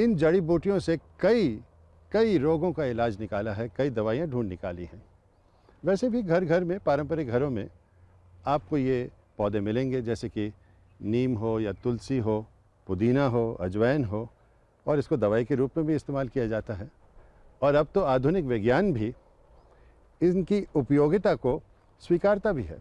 इन जड़ी बूटियों से कई रोगों का इलाज निकाला है, कई दवाइयाँ ढूंढ निकाली हैं। वैसे भी घर घर में, पारंपरिक घरों में आपको ये पौधे मिलेंगे, जैसे कि नीम हो या तुलसी हो, पुदीना हो, अजवाइन हो, और इसको दवाई के रूप में भी इस्तेमाल किया जाता है। और अब तो आधुनिक विज्ञान भी इनकी उपयोगिता को स्वीकारता भी है।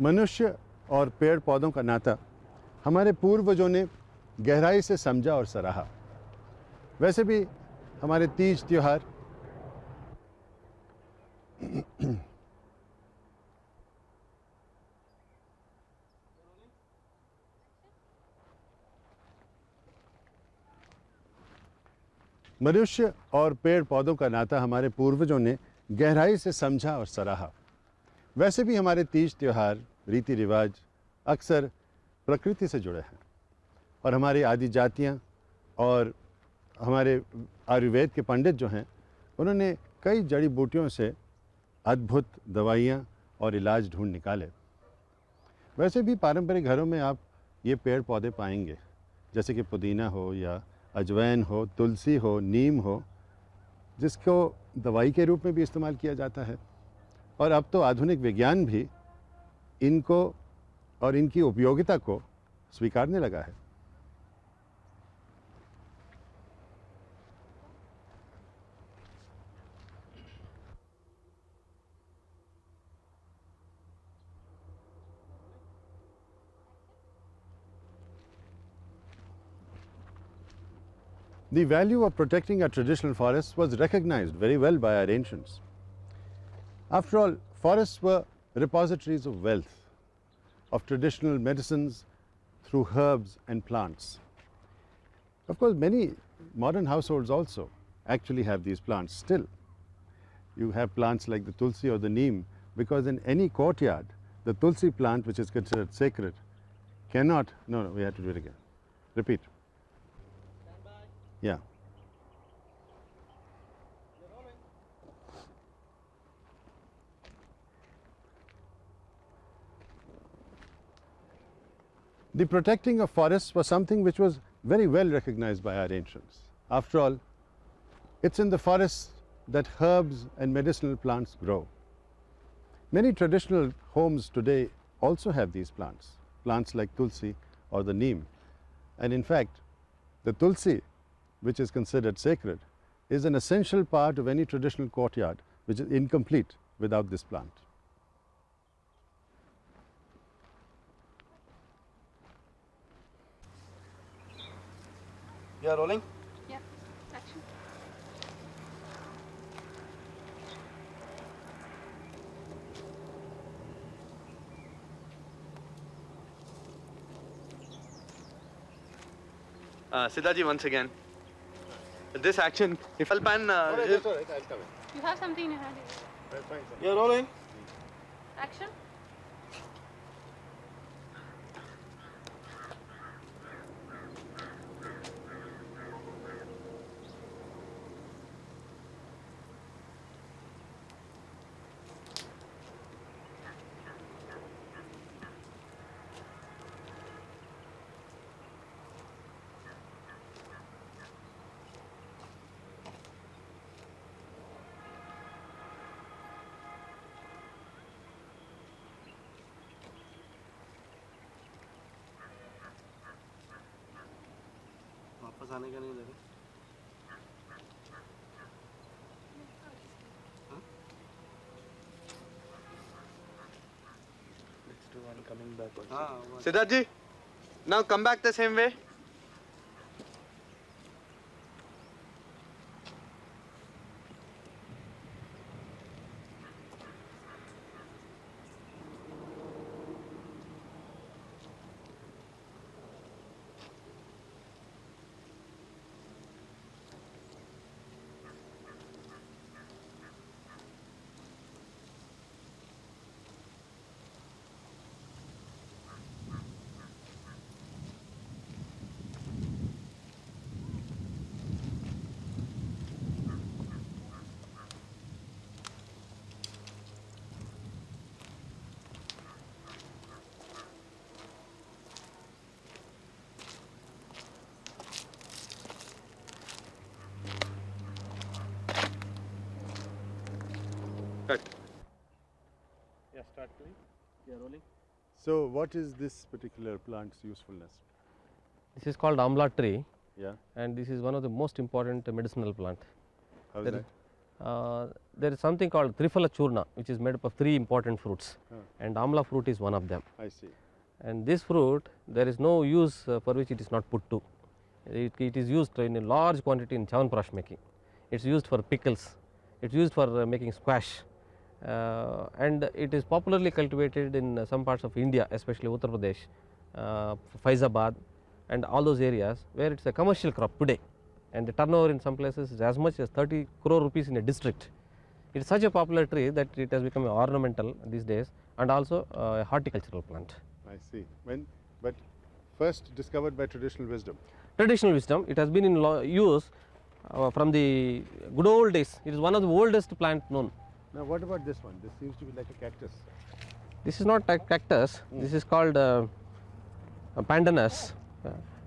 मनुष्य और पेड़ पौधों का नाता हमारे पूर्वजों ने गहराई से समझा और सराहा। वैसे भी हमारे तीज त्योहार मनुष्य और पेड़ पौधों का नाता हमारे पूर्वजों ने गहराई से समझा और सराहा। वैसे भी हमारे तीज त्योहार, रीति रिवाज अक्सर प्रकृति से जुड़े हैं, और हमारी आदि जातियाँ और हमारे आयुर्वेद के पंडित जो हैं, उन्होंने कई जड़ी बूटियों से अद्भुत दवाइयाँ और इलाज ढूंढ निकाले। वैसे भी पारंपरिक घरों में आप ये पेड़ पौधे पाएंगे, जैसे कि पुदीना हो या अजवाइन हो, तुलसी हो, नीम हो, जिसको दवाई के रूप में भी इस्तेमाल किया जाता है। और अब तो आधुनिक विज्ञान भी इनको और इनकी उपयोगिता को स्वीकारने लगा है। The value of protecting our traditional forests was recognized very well by our ancients. After all, forests were repositories of wealth, of traditional medicines through herbs and plants. Of course, many modern households also actually have these plants still. You have plants like the tulsi or the neem, because in any courtyard, the tulsi plant, which is considered sacred, cannot, no, we have to do it again. Repeat. Yeah. The protecting of forests was something which was very well recognized by our ancients. After all, it's in the forests that herbs and medicinal plants grow. Many traditional homes today also have these plants, plants like tulsi or the neem. And in fact, the tulsi, which is considered sacred, is an essential part of any traditional courtyard, which is incomplete without this plant. You are rolling? Yeah, action. Sidharth once again. This action, if Alpan, You have something in your hand. You are rolling? Action. वापस आने का नहीं लगा। let's do one coming back also. हाँ Sidharth ji, now come back the same way. Yeah, start please. Yeah, rolling. So what is this particular plant's usefulness? This is called amla tree, Yeah, and this is one of the most important medicinal plant. how's There that? is, there is something called Trifala churna, which is made up of 3 important fruits, and amla fruit is one of them. I see. And this fruit, there is no use for which it is not put to. It is used in a large quantity in chawanprash making. It is used for pickles, it is used for making squash, and it is popularly cultivated in some parts of India, especially Uttar Pradesh, Faizabad, and all those areas where it is a commercial crop today, and the turnover in some places is as much as 30 crore rupees in a district. It is such a popular tree that it has become ornamental these days, and also a horticultural plant. I see. But first discovered by traditional wisdom. Traditional wisdom, it has been in use from the good old days. It is one of the oldest plant known. Now what about this one? This seems to be like a cactus. This is not a cactus, this is called pandanus,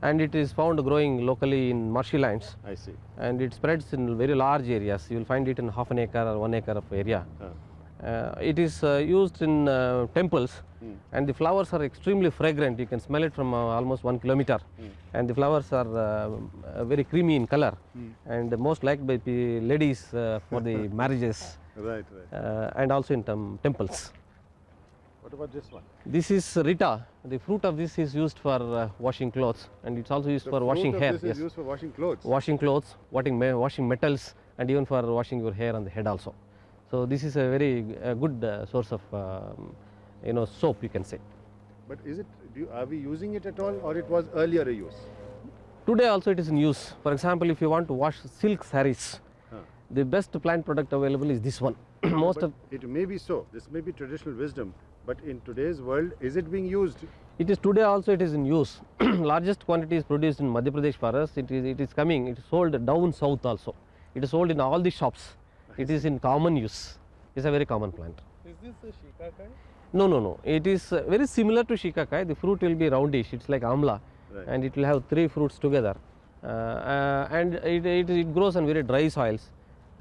and it is found growing locally in marshy lands, I see. and it spreads in very large areas. You will find it in half an acre or 1 acre of area. It is used in temples, and the flowers are extremely fragrant. You can smell it from almost 1 kilometer, and the flowers are very creamy in color, and most liked by the ladies for the marriages, Right, right. and also in temples. What about this one? This is Rita. The fruit of this is used for washing clothes, and it's also used The for fruit washing of hair. This is used for washing clothes. Washing clothes, washing metals, and even for washing your hair on the head also. So this is a very good source of soap, you can say. But is it? Are we using it at all, or it was earlier a use? Today also it is in use. For example, if you want to wash silk sarees, the best plant product available is this one. It may be so. This may be traditional wisdom, but in today's world, is it being used? It is today also it is in use. Largest quantity is produced in Madhya Pradesh for us. It is sold down south also. It is sold in all the shops. It is in common use. It is a very common plant. Is this a shikakai? No. It is very similar to shikakai. The fruit will be roundish. It's like amla, and it will have 3 fruits together, and it grows on very dry soils.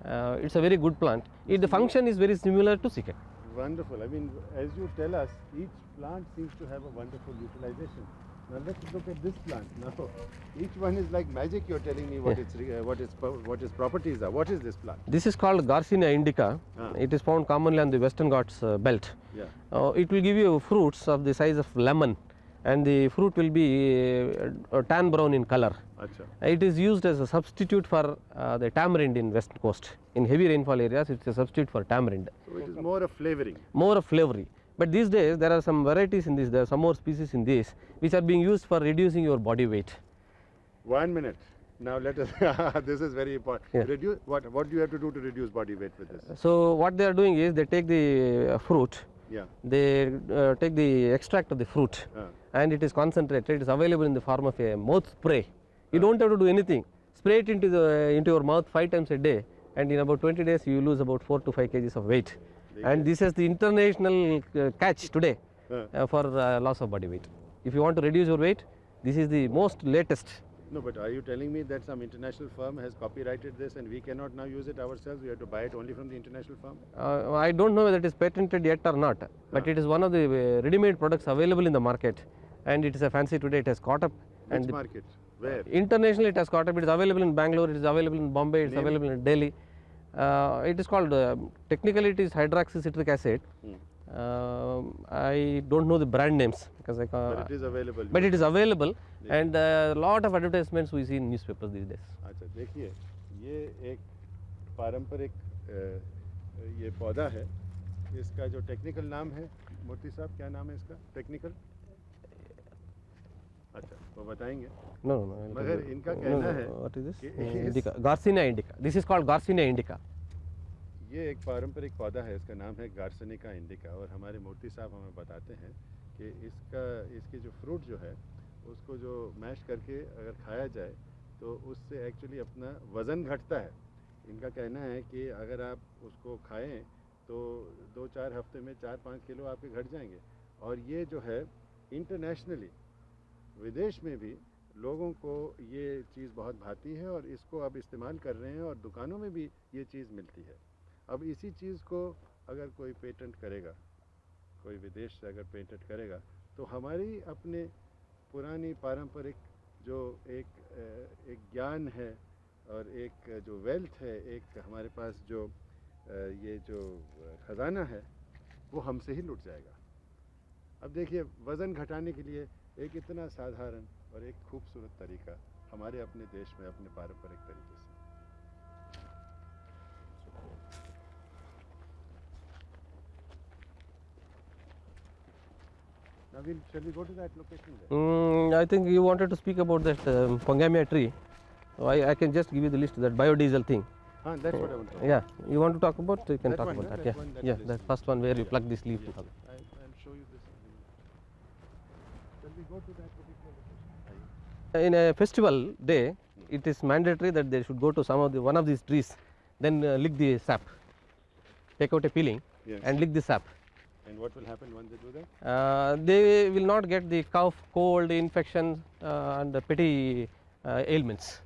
It's a very good plant. The function is very similar to shikakai. Wonderful. I mean, as you tell us, each plant seems to have a wonderful utilization. Now let's look at this plant. Now, each one is like magic. You're telling me what its properties are. What is this plant? This is called Garcinia indica. It is found commonly on the Western Ghats belt. Yeah. It will give you fruits of the size of lemon, and the fruit will be tan brown in color. Achha. It is used as a substitute for the tamarind in West Coast. In heavy rainfall areas, it's a substitute for tamarind. So it is more of flavoring. More of flavoring. But these days there are some varieties in this. There are some more species in this which are being used for reducing your body weight. 1 minute. Now let us. This is very important. Yeah. Reduce what do you have to do to reduce body weight with this? So what they are doing is they take the fruit. Yeah. They take the extract of the fruit, and it is concentrated. It is available in the form of a mouth spray. You don't have to do anything. Spray it into your mouth 5 times a day, and in about 20 days you lose about 4 to 5 kgs of weight. And this is the international catch today for loss of body weight. If you want to reduce your weight, this is the most latest. No, but are you telling me that some international firm has copyrighted this and we cannot now use it ourselves? We have to buy it only from the international firm? I don't know whether it is patented yet or not, but it is one of the ready-made products available in the market, and it is a fancy today. It has caught up. Which market? Where? Internationally it has caught up. It is available in Bangalore, it is available in Bombay, it is available in Delhi. It is called, technically it is hydroxycitric acid. I don't know the brand names because I can't. But it is available. But it is available, and a lot of advertisements we see in newspapers these days. अच्छा देखिए ये एक पारंपरिक ये पौधा है. इसका जो टेक्निकल नाम है, मूर्ति साहब क्या नाम है इसका टेक्निकल? अच्छा वो बताएंगे. No. मगर इनका कहना है. What is this? Indica. Garcinia indica. This is called Garcinia indica. ये एक पारंपरिक पौधा है. इसका नाम है गार्सिनिका इंडिका, और हमारे मूर्ति साहब हमें बताते हैं कि इसकी जो फ्रूट जो है उसको जो मैश करके अगर खाया जाए तो उससे एक्चुअली अपना वज़न घटता है. इनका कहना है कि अगर आप उसको खाएं तो 2-4 हफ्ते में 4-5 किलो आपके घट जाएंगे. और ये जो है इंटरनेशनली विदेश में भी लोगों को ये चीज़ बहुत भाती है और इसको अब इस्तेमाल कर रहे हैं और दुकानों में भी ये चीज़ मिलती है. अब इसी चीज़ को अगर कोई पेटेंट करेगा कोई विदेश से अगर पेटेंट करेगा तो हमारी अपने पुरानी पारंपरिक जो एक ज्ञान है और एक जो वेल्थ है, एक हमारे पास जो ये जो ख़जाना है वो हमसे ही लुट जाएगा। अब देखिए वज़न घटाने के लिए एक इतना साधारण और एक खूबसूरत तरीका हमारे अपने देश में अपने पारंपरिक तरीके से। Now shall we go to that location there? I think you wanted to speak about that Pongamia tree. So I can just give you the list, that biodiesel thing. That's what I want to talk Yeah, you want to talk about? You can That talk one, about no? that. That Yeah, one, that yeah, list. that first one where you plug this leaf to come. I'll show you this. Shall we go to that particular location? In a festival day, it is mandatory that they should go to one of these trees, then lick the sap. Take out a peeling Yes. and lick the sap. And what will happen when they do that? They will not get the cough, cold, infections and the petty ailments.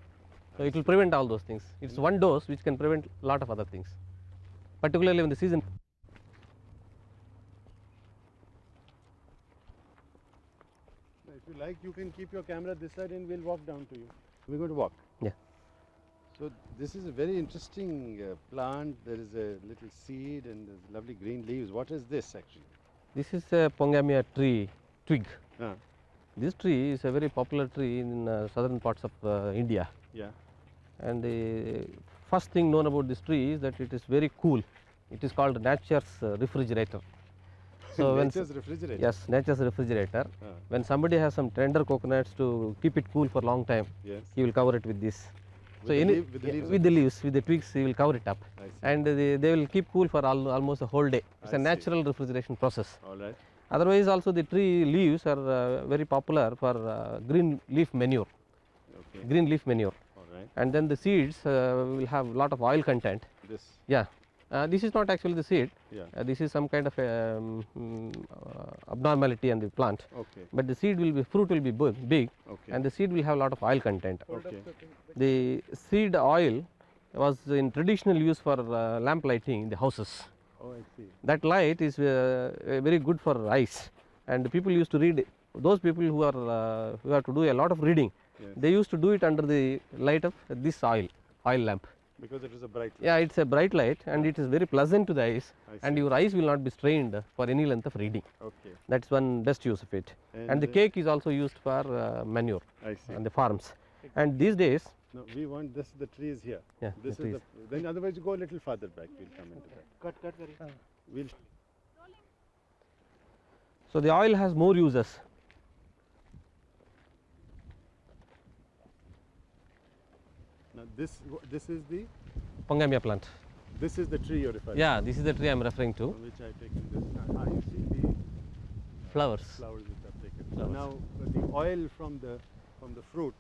So it will prevent all those things. It's one dose which can prevent a lot of other things, particularly in the season. If you like, you can keep your camera this side and we'll walk down to you. We're going to walk. Yeah. So this is a very interesting plant. There is a little seed and there's lovely green leaves. What is this actually? This is a Pongamia tree twig. Ah, This tree is a very popular tree in southern parts of India. yeah. And the first thing known about this tree is that it is very cool. It is called nature's refrigerator. So Nature's refrigerator. yes, nature's refrigerator. Ah, When somebody has some tender coconuts to keep it cool for a long time, yes. he will cover it with this. With the leaves with the twigs, he will cover it up, I see. and they will keep cool for almost a whole day. It's I a see. natural refrigeration process. All right. Otherwise, also the tree leaves are very popular for green leaf manure. Okay. Green leaf manure, All right. and then the seeds will have a lot of oil content. This. Yeah, this is not actually the seed. Yeah. This is some kind of abnormality in the plant. Okay. But the fruit will be big, Okay. and the seed will have a lot of oil content. Okay. The seed oil was in traditional use for lamp lighting in the houses. Oh, I see. That light is very good for eyes, and people used to read. Those people who have to do a lot of reading, Yes. they used to do it under the light of this oil lamp. Because it is a bright light. Yeah, it's a bright light, and it is very pleasant to the eyes, I and see. your eyes will not be strained for any length of reading. Okay. That's one best use of it. And the And, cake is also used for manure I see. on the farms. And these days, No, we want this. The tree is here. Yeah, This the is trees. the. Then otherwise you go a little farther back. We'll come into that. Cut. We'll. so the oil has more uses. Now this is the. Pongamia plant. This is the tree you're referring. Yeah, this is the tree I am referring To, to. from which I've taken this. You see the Flowers. flowers which I've taken. So Flowers. now the oil from the fruit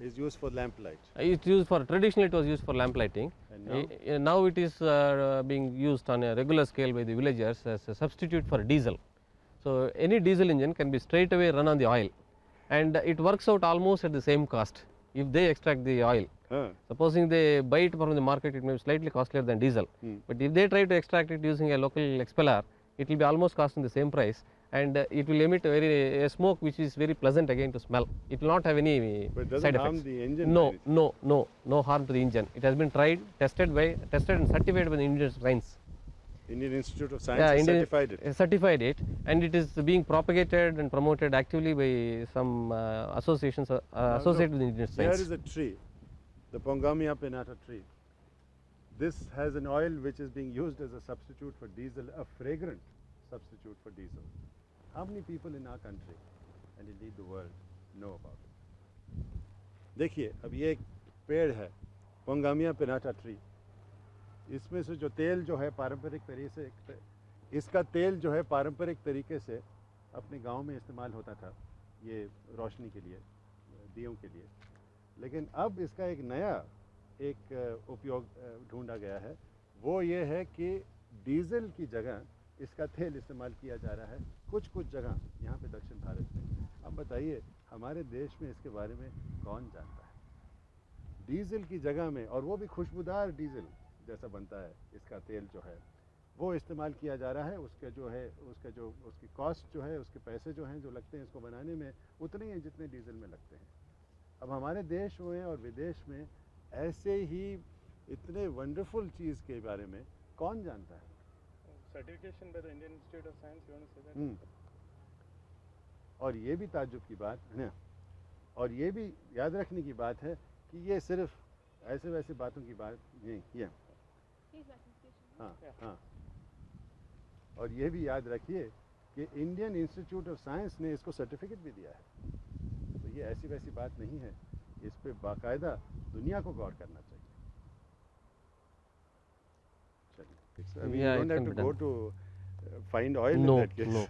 is used for lamp light. It's used for, traditionally it was used for lamp lighting. And Now it is being used on a regular scale by the villagers as a substitute for diesel. So any diesel engine can be straight away run on the oil, and it works out almost at the same cost if they extract the oil. Supposing they buy it from the market, it may be slightly costlier than diesel. But if they try to extract it using a local expeller, it will be almost costing the same price, and it will emit a smoke which is very pleasant again to smell. It will not have any But it doesn't side harm effects. the engine. No, or anything. no harm to the engine. It has been tried, tested and certified by the Indian Science. Indian Institute of Science Yeah, has Indian- certified it. Certified it, and it is being propagated and promoted actively by some associations associated with the Indian Here Science. is a tree, the Pongamia pinnata tree. This has an oil which is being used as a substitute for diesel, a fragrant substitute for diesel. How many people in our country and indeed the world know about it? देखिए अब ये एक पेड़ है पोंगामिया piñata tree इसमें से जो तेल जो है पारंपरिक तरीके से इसका तेल जो है पारंपरिक तरीके से अपने गांव में इस्तेमाल होता था ये रोशनी के लिए दियों के लिए लेकिन अब इसका एक नया उपयोग ढूंढा गया है वो ये है कि डीजल की जगह इसका तेल इस्तेमाल किया जा रहा है कुछ जगह यहाँ पे दक्षिण भारत में अब बताइए हमारे देश में इसके बारे में कौन जानता है डीजल की जगह में और वो भी खुशबूदार डीजल जैसा बनता है इसका तेल जो है वो इस्तेमाल किया जा रहा है, उसका जो है उसकी कॉस्ट जो है, उसके पैसे जो हैं जो लगते हैं इसको बनाने में उतने ही हैं जितने डीजल में लगते हैं। अब हमारे देश में और विदेश में ऐसे ही इतने वंडरफुल चीज़ के बारे में कौन जानता है? Certification by the Indian Institute of Science, you want to say that? और ये भी ताज्जुब की बात है, और ये भी याद रखने की बात है कि ये सिर्फ ऐसे वैसे बातों की बात नहीं है। हाँ हाँ, और ये भी याद रखिए कि इंडियन इंस्टीट्यूट ऑफ साइंस ने इसको सर्टिफिकेट भी दिया है। तो ये ऐसी वैसी बात नहीं है, इस पे बाकायदा दुनिया को गौर करना चाहिए। चलिए, I mean, Yeah, you it don't have can to be go done. to find oil No, in that case. no.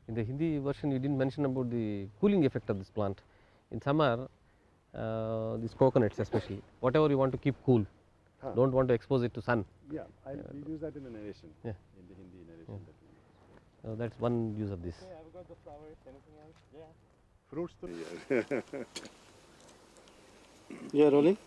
In the Hindi version, you didn't mention about the cooling effect of this plant. In summer, these coconuts especially, whatever you want to keep cool, Huh. don't want to expose it to sun. Yeah, we'll use that in the narration, Yeah. in the Hindi narration. That we use. That's one use of this. Okay, I've got the flowers. Anything else? Yeah. Fruits to yeah. Yeah, rolling.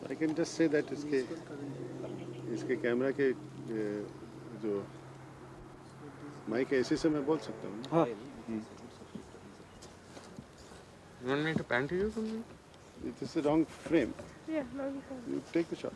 I can just say that इसके camera के जो mic है इसी से मैं बोल सकता हूँ। हाँ. You want me to pan to you something? This is the wrong frame. Yeah, now we can. You take the shot.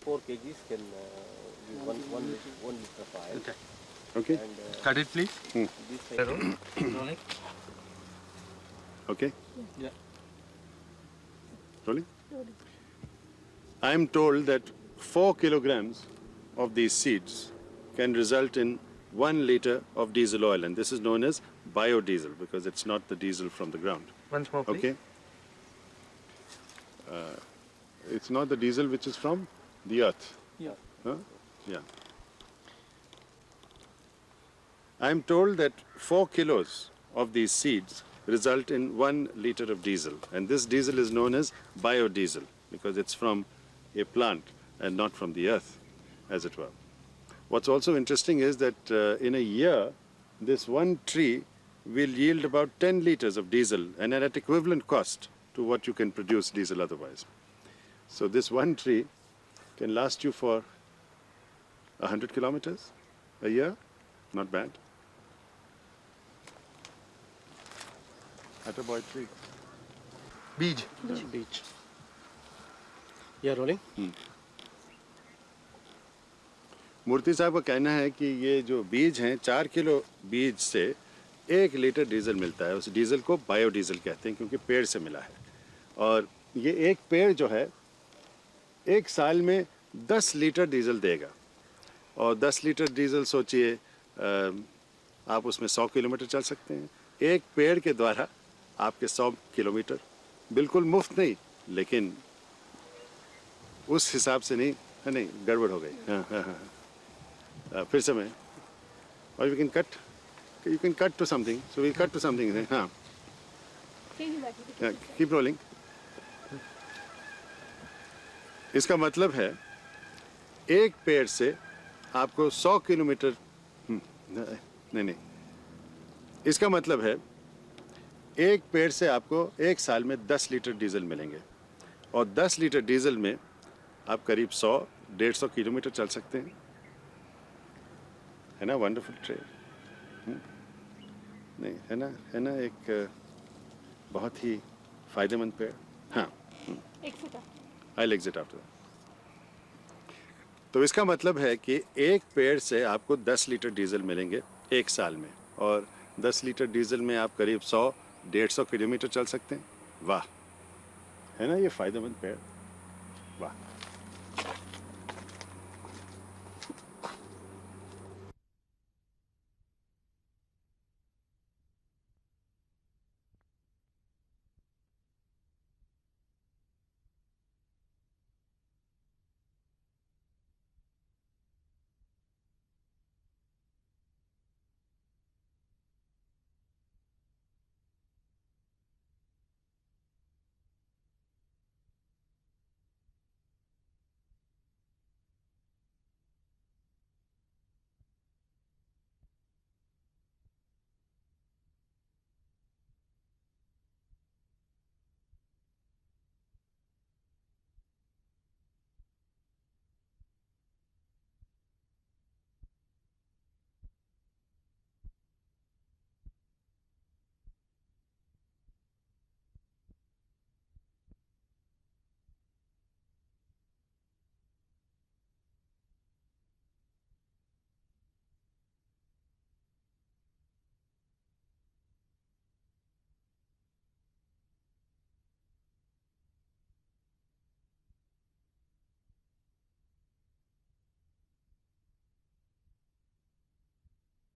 Four kgs can give one liter of oil. Okay. Okay. And Cut it, please. this side, Okay. Yeah. Rolling. I am told that 4 kilograms of these seeds can result in 1 liter of diesel oil, and this is known as biodiesel because it's not the diesel from the ground. Once more, please. Okay. It's not the diesel which is from the earth. Yeah. Huh? Yeah. I am told that 4 kilos of these seeds result in 1 liter of diesel, and this diesel is known as biodiesel because it's from a plant and not from the earth, as it were. What's also interesting is that in a year, this one tree will yield about 10 liters of diesel, and at equivalent cost to what you can produce diesel otherwise. So this one tree can last you for 100 kilometers a year. Not bad. Attaboy tree. Beach. Beach. Yeah, rolling. मूर्ति साहब का कहना है कि ये जो बीज हैं 4 kilo बीज से 1 लीटर डीजल मिलता है। उस डीजल को बायोडीजल कहते हैं क्योंकि पेड़ से मिला है, और ये एक पेड़ जो है 1 साल में 10 लीटर डीजल देगा, और 10 लीटर डीजल सोचिए आप उसमें 100 किलोमीटर चल सकते हैं। एक पेड़ के द्वारा आपके 100 किलोमीटर बिल्कुल मुफ्त नहीं, लेकिन उस हिसाब से नहीं है, नहीं गड़बड़ हो गई। हाँ हाँ हाँ, फिर से मैं, और you can cut to something, so we cut to something. हाँ, कीप रोलिंग। इसका मतलब है एक पेड़ से आपको 100 किलोमीटर नहीं, इसका मतलब है एक पेड़ से आपको 1 साल में 10 लीटर डीजल मिलेंगे, और 10 लीटर डीजल में आप करीब 100-150 किलोमीटर चल सकते हैं। है ना वंडरफुल ट्रेड? नहीं है ना एक बहुत ही फायदेमंद पेड़। हाँ, आई एग्जिट आफ्टर दैट। तो इसका मतलब है कि एक पेड़ से आपको 10 लीटर डीजल मिलेंगे 1 साल में, और 10 लीटर डीजल में आप करीब 100-150 किलोमीटर चल सकते हैं। वाह, है ना ये फायदेमंद पेड़? वाह।